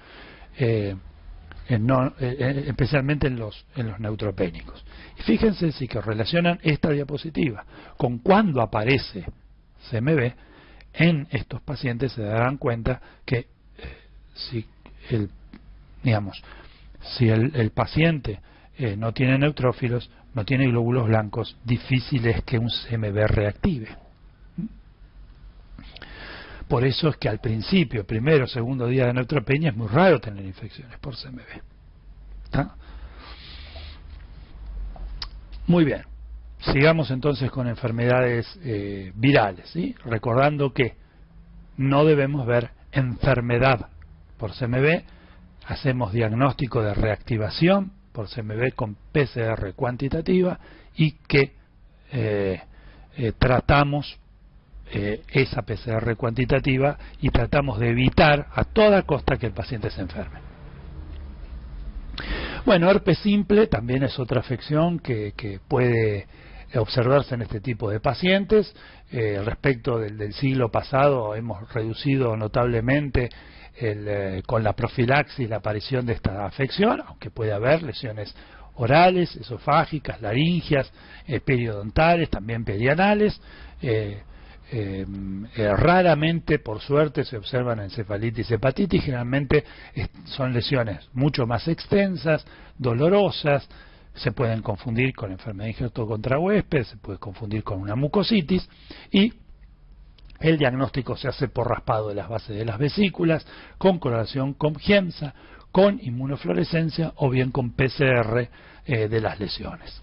neutropénicos. Y fíjense si que relacionan esta diapositiva con cuando aparece CMV en estos pacientes, se darán cuenta que si el paciente no tiene neutrófilos, no tiene glóbulos blancos, difícil es que un CMV reactive. Por eso es que al principio, primero o segundo día de neutropenia, es muy raro tener infecciones por CMV. ¿Está? Muy bien. Sigamos entonces con enfermedades virales, ¿sí? Recordando que no debemos ver enfermedad por CMV, hacemos diagnóstico de reactivación por CMV con PCR cuantitativa y que tratamos esa PCR cuantitativa y tratamos de evitar a toda costa que el paciente se enferme. Bueno, herpes simple también es otra afección que puede observarse en este tipo de pacientes. Respecto del siglo pasado hemos reducido notablemente con la profilaxis la aparición de esta afección, aunque puede haber lesiones orales, esofágicas, laringias, periodontales, también perianales. Raramente, por suerte, se observan encefalitis y hepatitis. Generalmente son lesiones mucho más extensas, dolorosas, se pueden confundir con enfermedad de injerto contra huésped, se puede confundir con una mucositis, y el diagnóstico se hace por raspado de las bases de las vesículas, con coloración con GEMSA, con inmunofluorescencia o bien con PCR de las lesiones.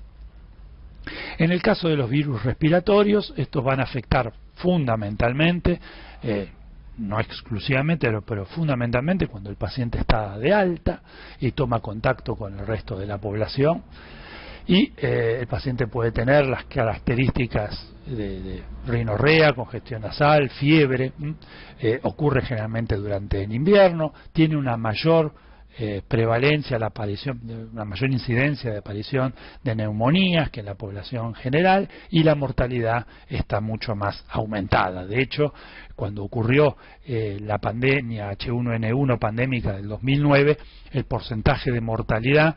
En el caso de los virus respiratorios, estos van a afectar fundamentalmente, no exclusivamente, pero fundamentalmente cuando el paciente está de alta y toma contacto con el resto de la población, y el paciente puede tener las características de rinorrea, congestión nasal, fiebre, ocurre generalmente durante el invierno, tiene una mayor prevalencia, una mayor incidencia de aparición de neumonías que en la población general, y la mortalidad está mucho más aumentada. De hecho, cuando ocurrió la pandemia H1N1 pandémica del 2009, el porcentaje de mortalidad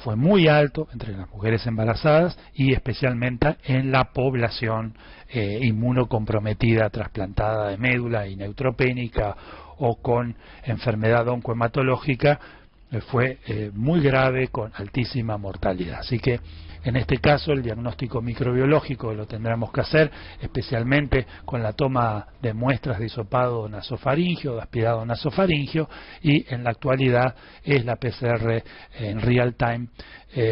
fue muy alto entre las mujeres embarazadas y especialmente en la población inmunocomprometida, trasplantada de médula y neutropénica o con enfermedad oncohematológica, fue muy grave, con altísima mortalidad. Así que en este caso el diagnóstico microbiológico lo tendremos que hacer, especialmente con la toma de muestras de hisopado nasofaringio, de aspirado nasofaringio, y en la actualidad es la PCR en real time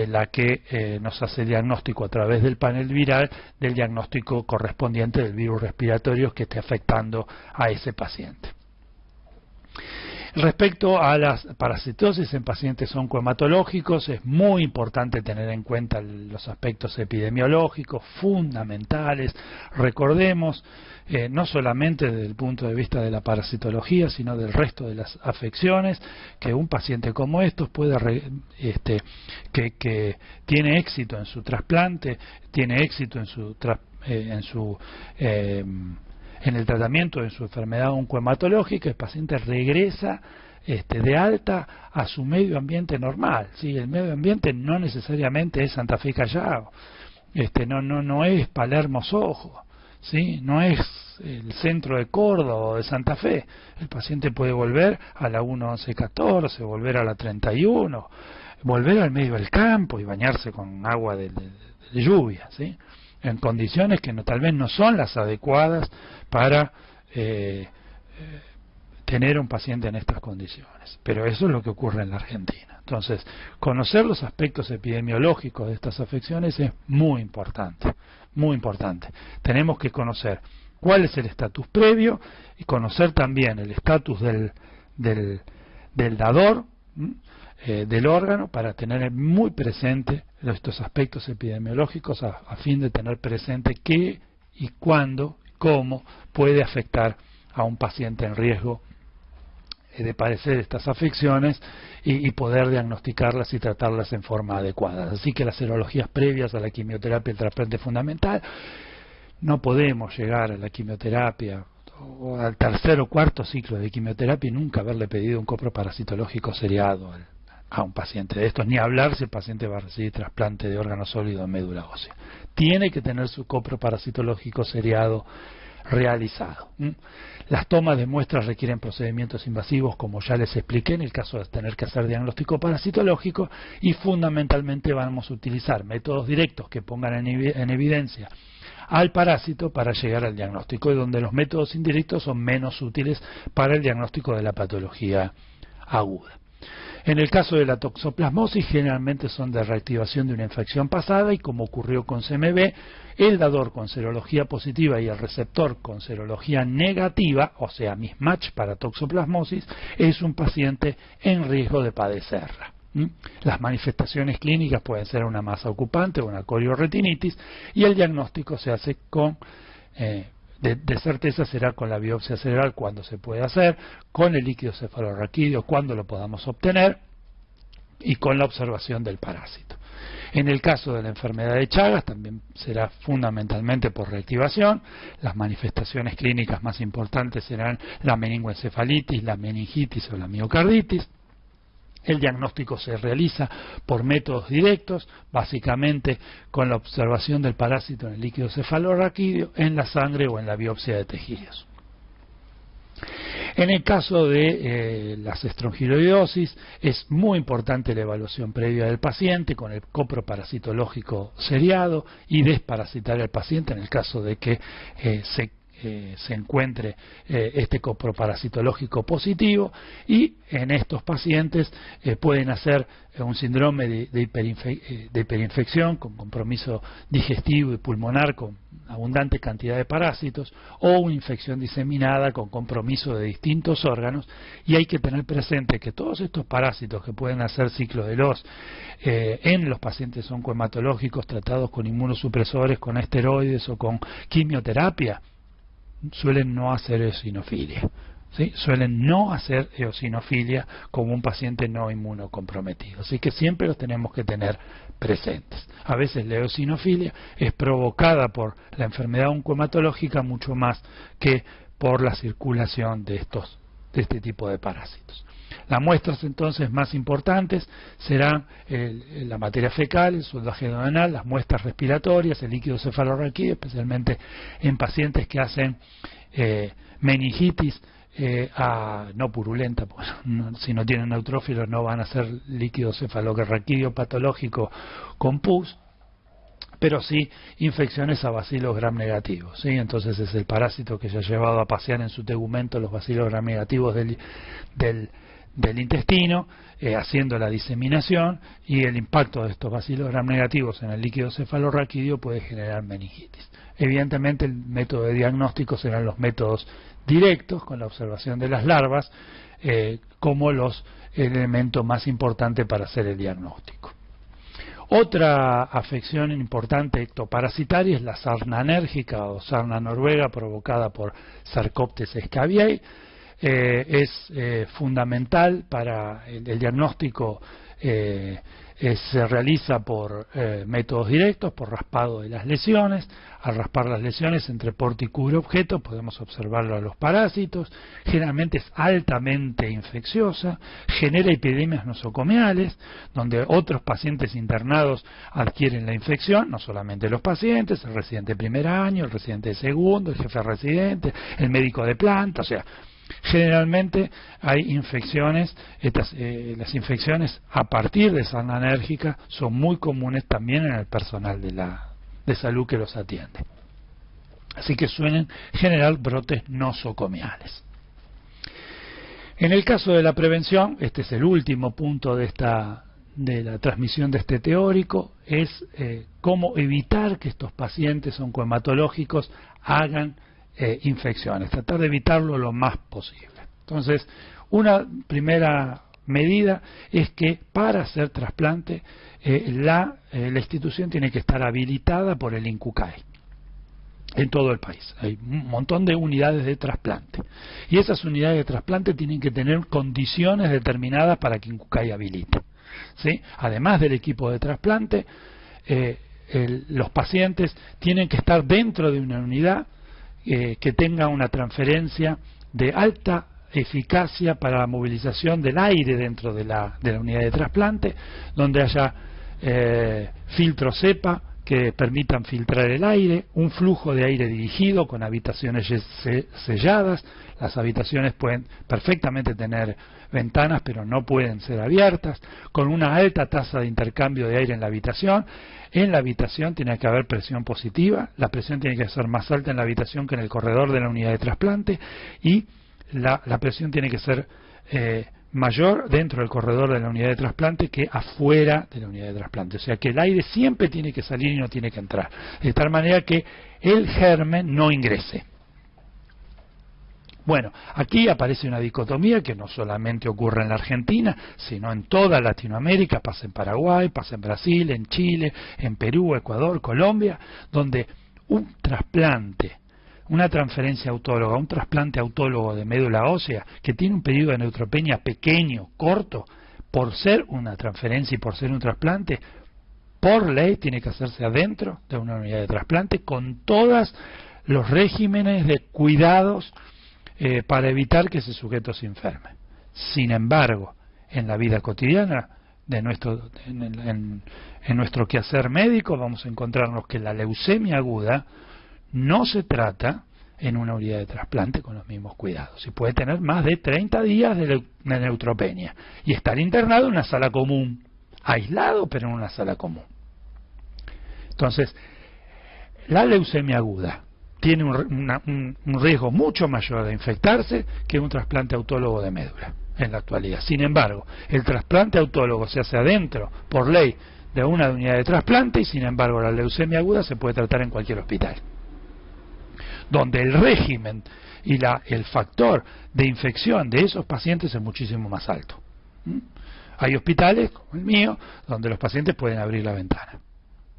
la que nos hace el diagnóstico a través del panel viral del diagnóstico correspondiente del virus respiratorio que esté afectando a ese paciente. Respecto a las parasitosis en pacientes oncohematológicos, es muy importante tener en cuenta los aspectos epidemiológicos fundamentales. Recordemos, no solamente desde el punto de vista de la parasitología, sino del resto de las afecciones, que un paciente como estos que tiene éxito en su trasplante, tiene éxito en su en el tratamiento de su enfermedad oncohematológica, el paciente regresa de alta a su medio ambiente normal. ¿Sí? El medio ambiente no necesariamente es Santa Fe Callao, no es Palermo Sojo, ¿sí? No es el centro de Córdoba o de Santa Fe. El paciente puede volver a la 1.11.14, volver a la 31, volver al medio del campo y bañarse con agua de lluvia, ¿sí? En condiciones que tal vez no son las adecuadas para tener un paciente en estas condiciones. Pero eso es lo que ocurre en la Argentina. Entonces, conocer los aspectos epidemiológicos de estas afecciones es muy importante, muy importante. Tenemos que conocer cuál es el estatus previo y conocer también el estatus del dador, del órgano, para tener muy presente estos aspectos epidemiológicos a fin de tener presente qué y cuándo, cómo puede afectar a un paciente en riesgo de padecer estas afecciones y poder diagnosticarlas y tratarlas en forma adecuada. Así que las serologías previas a la quimioterapia y el trasplante fundamental, no podemos llegar a la quimioterapia o al tercer o cuarto ciclo de quimioterapia y nunca haberle pedido un coproparasitológico seriado a un paciente de estos, ni hablar si el paciente va a recibir trasplante de órgano sólido en médula ósea. Tiene que tener su coproparasitológico seriado realizado. Las tomas de muestras requieren procedimientos invasivos, como ya les expliqué, en el caso de tener que hacer diagnóstico parasitológico, y fundamentalmente vamos a utilizar métodos directos que pongan en evidencia al parásito para llegar al diagnóstico, y donde los métodos indirectos son menos útiles para el diagnóstico de la patología aguda. En el caso de la toxoplasmosis, generalmente son de reactivación de una infección pasada, y como ocurrió con CMV, el dador con serología positiva y el receptor con serología negativa, o sea, mismatch para toxoplasmosis, es un paciente en riesgo de padecerla. Las manifestaciones clínicas pueden ser una masa ocupante o una corioretinitis, y el diagnóstico se hace con de certeza será con la biopsia cerebral cuando se puede hacer, con el líquido cefalorraquídeo cuando lo podamos obtener, y con la observación del parásito. En el caso de la enfermedad de Chagas también será fundamentalmente por reactivación. Las manifestaciones clínicas más importantes serán la meningoencefalitis, la meningitis o la miocarditis. El diagnóstico se realiza por métodos directos, básicamente con la observación del parásito en el líquido cefalorraquídeo, en la sangre o en la biopsia de tejidos. En el caso de las estrongiloidosis, es muy importante la evaluación previa del paciente con el coproparasitológico seriado y desparasitar al paciente en el caso de que se encuentre este coproparasitológico positivo, y en estos pacientes pueden hacer un síndrome de hiperinfección con compromiso digestivo y pulmonar con abundante cantidad de parásitos, o una infección diseminada con compromiso de distintos órganos. Y hay que tener presente que todos estos parásitos que pueden hacer ciclo de Loss en los pacientes oncohematológicos tratados con inmunosupresores, con esteroides o con quimioterapia, suelen no hacer eosinofilia, ¿sí? Suelen no hacer eosinofilia como un paciente no inmunocomprometido. Así que siempre los tenemos que tener presentes. A veces la eosinofilia es provocada por la enfermedad oncohematológica mucho más que por la circulación de este tipo de parásitos. Las muestras entonces más importantes serán la materia fecal, el soldaje duodenal, las muestras respiratorias, el líquido cefalorraquídeo, especialmente en pacientes que hacen meningitis no purulenta, pues, si no tienen neutrófilos no van a hacer líquido cefalorraquídeo patológico con pus, pero sí infecciones a bacilos gram negativos, ¿sí? Entonces es el parásito que se ha llevado a pasear en su tegumento los bacilos gram negativos del intestino, haciendo la diseminación, y el impacto de estos bacilos gram negativos en el líquido cefalorraquídeo puede generar meningitis. Evidentemente el método de diagnóstico serán los métodos directos, con la observación de las larvas como los elementos más importantes para hacer el diagnóstico. Otra afección importante ectoparasitaria es la sarna anérgica o sarna noruega provocada por Sarcoptes scabiei. es fundamental para el diagnóstico. Se realiza por métodos directos, por raspado de las lesiones. Al raspar las lesiones entre porte y cubre objeto podemos observarlo a los parásitos. Generalmente es altamente infecciosa, genera epidemias nosocomiales, donde otros pacientes internados adquieren la infección, no solamente los pacientes, el residente de primer año, el residente de segundo, el jefe residente, el médico de planta, o sea, generalmente hay infecciones. Las infecciones a partir de sarna alérgica son muy comunes también en el personal de salud que los atiende. Así que suelen generar brotes nosocomiales. En el caso de la prevención, este es el último punto de la transmisión de este teórico, es cómo evitar que estos pacientes oncohematológicos hagan infecciones, tratar de evitarlo lo más posible. Entonces, una primera medida es que para hacer trasplante la institución tiene que estar habilitada por el INCUCAI en todo el país. Hay un montón de unidades de trasplante y esas unidades de trasplante tienen que tener condiciones determinadas para que INCUCAI habilite, ¿sí? Además del equipo de trasplante, los pacientes tienen que estar dentro de una unidad que tenga una transferencia de alta eficacia para la movilización del aire dentro de la unidad de trasplante, donde haya filtros CEPA que permitan filtrar el aire, un flujo de aire dirigido con habitaciones selladas. Las habitaciones pueden perfectamente tener ventanas, pero no pueden ser abiertas, con una alta tasa de intercambio de aire en la habitación. En la habitación tiene que haber presión positiva, la presión tiene que ser más alta en la habitación que en el corredor de la unidad de trasplante, y la presión tiene que ser mayor dentro del corredor de la unidad de trasplante que afuera de la unidad de trasplante. O sea que el aire siempre tiene que salir y no tiene que entrar, de tal manera que el germen no ingrese. Bueno, aquí aparece una dicotomía que no solamente ocurre en la Argentina, sino en toda Latinoamérica, pasa en Paraguay, pasa en Brasil, en Chile, en Perú, Ecuador, Colombia, donde un trasplante, una transferencia autóloga, un trasplante autólogo de médula ósea que tiene un periodo de neutropenia pequeño, corto, por ser una transferencia y por ser un trasplante, por ley tiene que hacerse adentro de una unidad de trasplante con todos los regímenes de cuidados para evitar que ese sujeto se enferme. Sin embargo, en la vida cotidiana de en nuestro quehacer médico vamos a encontrarnos que la leucemia aguda no se trata en una unidad de trasplante con los mismos cuidados y puede tener más de 30 días de neutropenia y estar internado en una sala común, aislado pero en una sala común. Entonces, la leucemia aguda tiene un riesgo mucho mayor de infectarse que un trasplante autólogo de médula en la actualidad. Sin embargo, el trasplante autólogo se hace adentro, por ley, de una unidad de trasplante, y sin embargo la leucemia aguda se puede tratar en cualquier hospital, donde el régimen y el factor de infección de esos pacientes es muchísimo más alto. Hay hospitales, como el mío, donde los pacientes pueden abrir la ventana.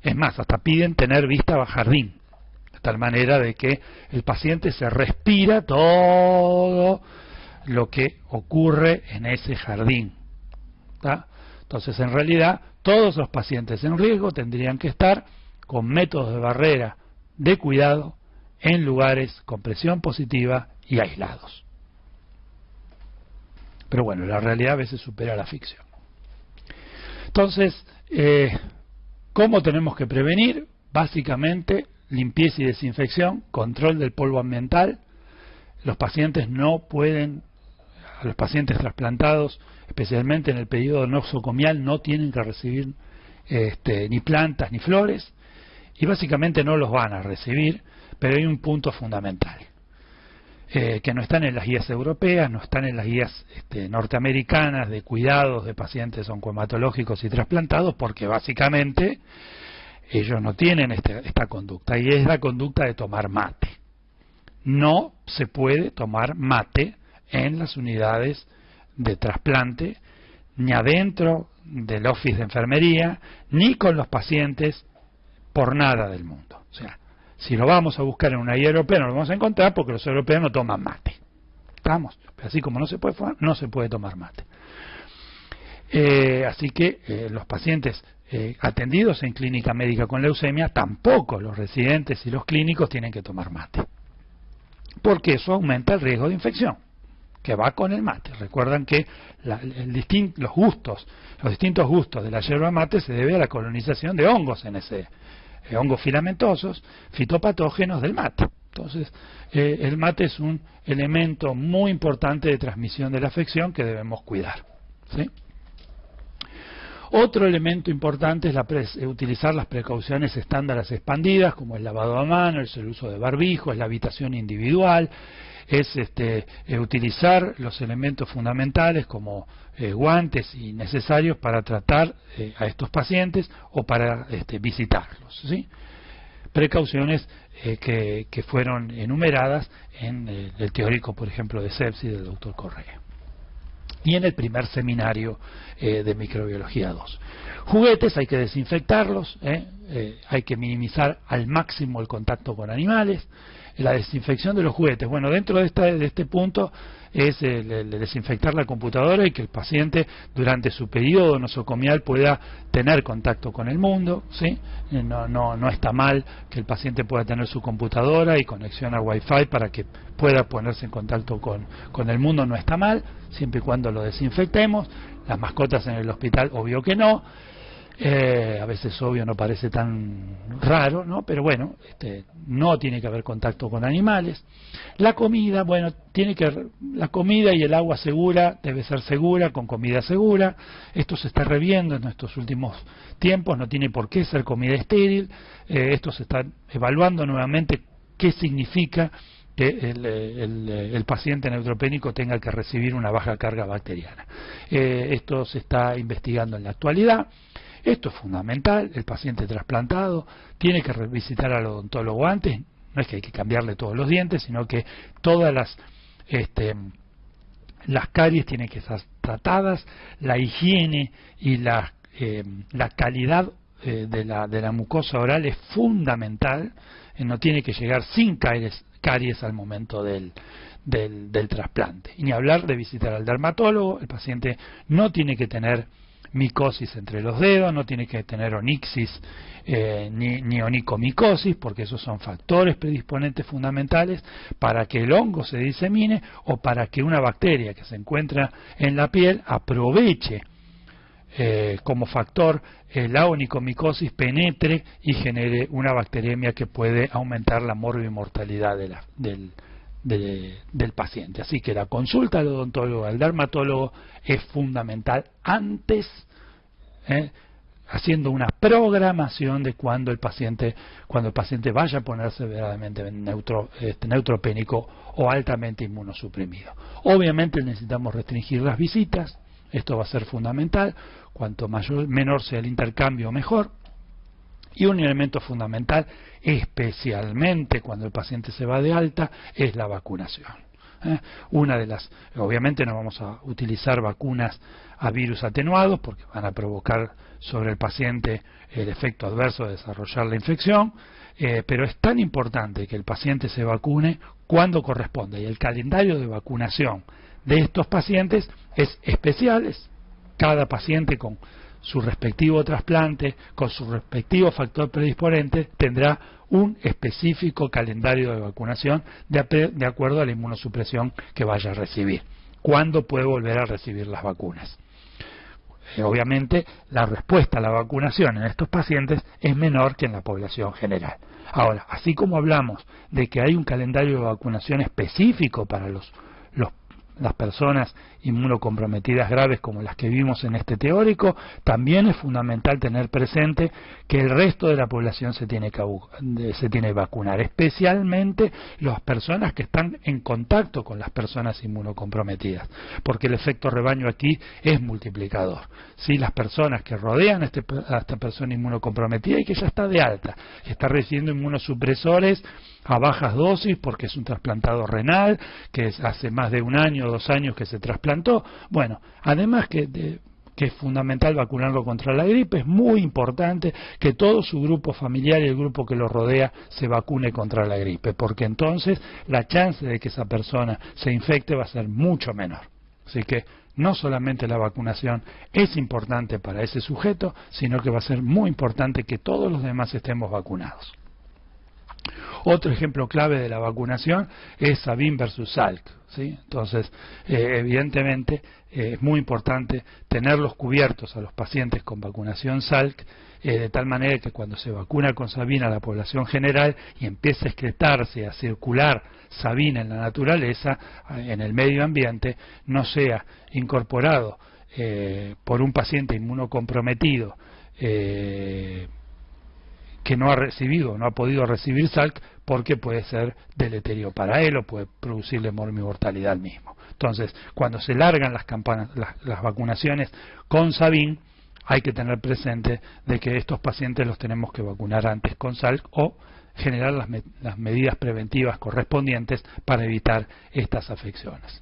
Es más, hasta piden tener vista a jardín, de tal manera de que el paciente se respira todo lo que ocurre en ese jardín, ¿tá? Entonces, en realidad, todos los pacientes en riesgo tendrían que estar con métodos de barrera de cuidado en lugares con presión positiva y aislados. Pero bueno, la realidad a veces supera la ficción. Entonces, ¿cómo tenemos que prevenir? Básicamente, limpieza y desinfección, control del polvo ambiental. Los pacientes a los pacientes trasplantados, especialmente en el periodo nosocomial, no tienen que recibir ni plantas ni flores, y básicamente no los van a recibir, pero hay un punto fundamental, que no están en las guías europeas, no están en las guías norteamericanas de cuidados de pacientes oncohematológicos y trasplantados, porque básicamente ellos no tienen esta conducta, y es la conducta de tomar mate. No se puede tomar mate en las unidades de trasplante, ni adentro del office de enfermería, ni con los pacientes, por nada del mundo. O sea, si lo vamos a buscar en una guía europea no lo vamos a encontrar, porque los europeos no toman mate. Estamos, así como no se puede fumar, no se puede tomar mate. Así que los pacientes atendidos en clínica médica con leucemia, tampoco los residentes y los clínicos tienen que tomar mate, porque eso aumenta el riesgo de infección que va con el mate. Recuerdan que los distintos gustos de la yerba mate se debe a la colonización de hongos NC, hongos filamentosos, fitopatógenos del mate. Entonces, el mate es un elemento muy importante de transmisión de la afección que debemos cuidar, ¿sí? Otro elemento importante es utilizar las precauciones estándares expandidas, como el lavado a mano, el uso de barbijo, es la habitación individual, es utilizar los elementos fundamentales como guantes y necesarios para tratar a estos pacientes o para visitarlos, ¿sí? Precauciones que fueron enumeradas en el teórico, por ejemplo, de sepsis del doctor Correa y en el primer seminario de microbiología 2. Juguetes hay que desinfectarlos, hay que minimizar al máximo el contacto con animales. La desinfección de los juguetes, bueno, dentro de este punto es el desinfectar la computadora y que el paciente durante su periodo nosocomial pueda tener contacto con el mundo, ¿sí? No está mal que el paciente pueda tener su computadora y conexión a Wi-Fi para que pueda ponerse en contacto con el mundo, no está mal, siempre y cuando lo desinfectemos. Las mascotas en el hospital, obvio que no. A veces obvio no parece tan raro, ¿no? Pero bueno, no tiene que haber contacto con animales. La comida, bueno, la comida y el agua segura debe ser segura, con comida segura. Esto se está reviendo en estos últimos tiempos, no tiene por qué ser comida estéril. Esto se está evaluando nuevamente qué significa que el paciente neutropénico tenga que recibir una baja carga bacteriana. Esto se está investigando en la actualidad. Esto es fundamental. El paciente trasplantado tiene que visitar al odontólogo antes. No es que hay que cambiarle todos los dientes, sino que todas las caries tienen que estar tratadas. La higiene y la calidad de la mucosa oral es fundamental. No tiene que llegar sin caries al momento del trasplante. Y ni hablar de visitar al dermatólogo. El paciente no tiene que tener micosis entre los dedos, no tiene que tener onixis ni onicomicosis, porque esos son factores predisponentes fundamentales para que el hongo se disemine o para que una bacteria que se encuentra en la piel aproveche como factor la onicomicosis, penetre y genere una bacteremia que puede aumentar la morbimortalidad del paciente. Así que la consulta al odontólogo, al dermatólogo es fundamental antes, haciendo una programación de cuando el paciente vaya a ponerse verdaderamente neutropénico o altamente inmunosuprimido. Obviamente necesitamos restringir las visitas, esto va a ser fundamental, cuanto menor sea el intercambio mejor. Y un elemento fundamental, especialmente cuando el paciente se va de alta, es la vacunación. Obviamente no vamos a utilizar vacunas a virus atenuados porque van a provocar sobre el paciente el efecto adverso de desarrollar la infección, pero es tan importante que el paciente se vacune cuando corresponde. Y el calendario de vacunación de estos pacientes es especial, cada paciente con su respectivo trasplante, con su respectivo factor predisponente, tendrá un específico calendario de vacunación de acuerdo a la inmunosupresión que vaya a recibir. ¿Cuándo puede volver a recibir las vacunas? Obviamente, la respuesta a la vacunación en estos pacientes es menor que en la población general. Ahora, así como hablamos de que hay un calendario de vacunación específico para las personas inmunocomprometidas graves como las que vimos en este teórico, también es fundamental tener presente que el resto de la población se tiene que vacunar, especialmente las personas que están en contacto con las personas inmunocomprometidas, porque el efecto rebaño aquí es multiplicador. Si las personas que rodean a esta persona inmunocomprometida y que ya está de alta, está recibiendo inmunosupresores a bajas dosis porque es un trasplantado renal, que hace más de 1 año o 2 años que se trasplantó, bueno, además que que es fundamental vacunarlo contra la gripe. Es muy importante que todo su grupo familiar y el grupo que lo rodea se vacune contra la gripe, porque entonces la chance de que esa persona se infecte va a ser mucho menor. Así que no solamente la vacunación es importante para ese sujeto, sino que va a ser muy importante que todos los demás estemos vacunados. Otro ejemplo clave de la vacunación es Sabin versus Salk, ¿sí? Entonces, evidentemente, es muy importante tenerlos cubiertos a los pacientes con vacunación Salk, de tal manera que cuando se vacuna con Sabin a la población general y empieza a excretarse, a circular Sabin en la naturaleza, en el medio ambiente, no sea incorporado por un paciente inmunocomprometido que no ha recibido, no ha podido recibir Salk, porque puede ser deleterio para él o puede producirle mortalidad al mismo. Entonces, cuando se largan las vacunaciones con Sabin, hay que tener presente de que estos pacientes los tenemos que vacunar antes con Salk o generar las medidas preventivas correspondientes para evitar estas afecciones.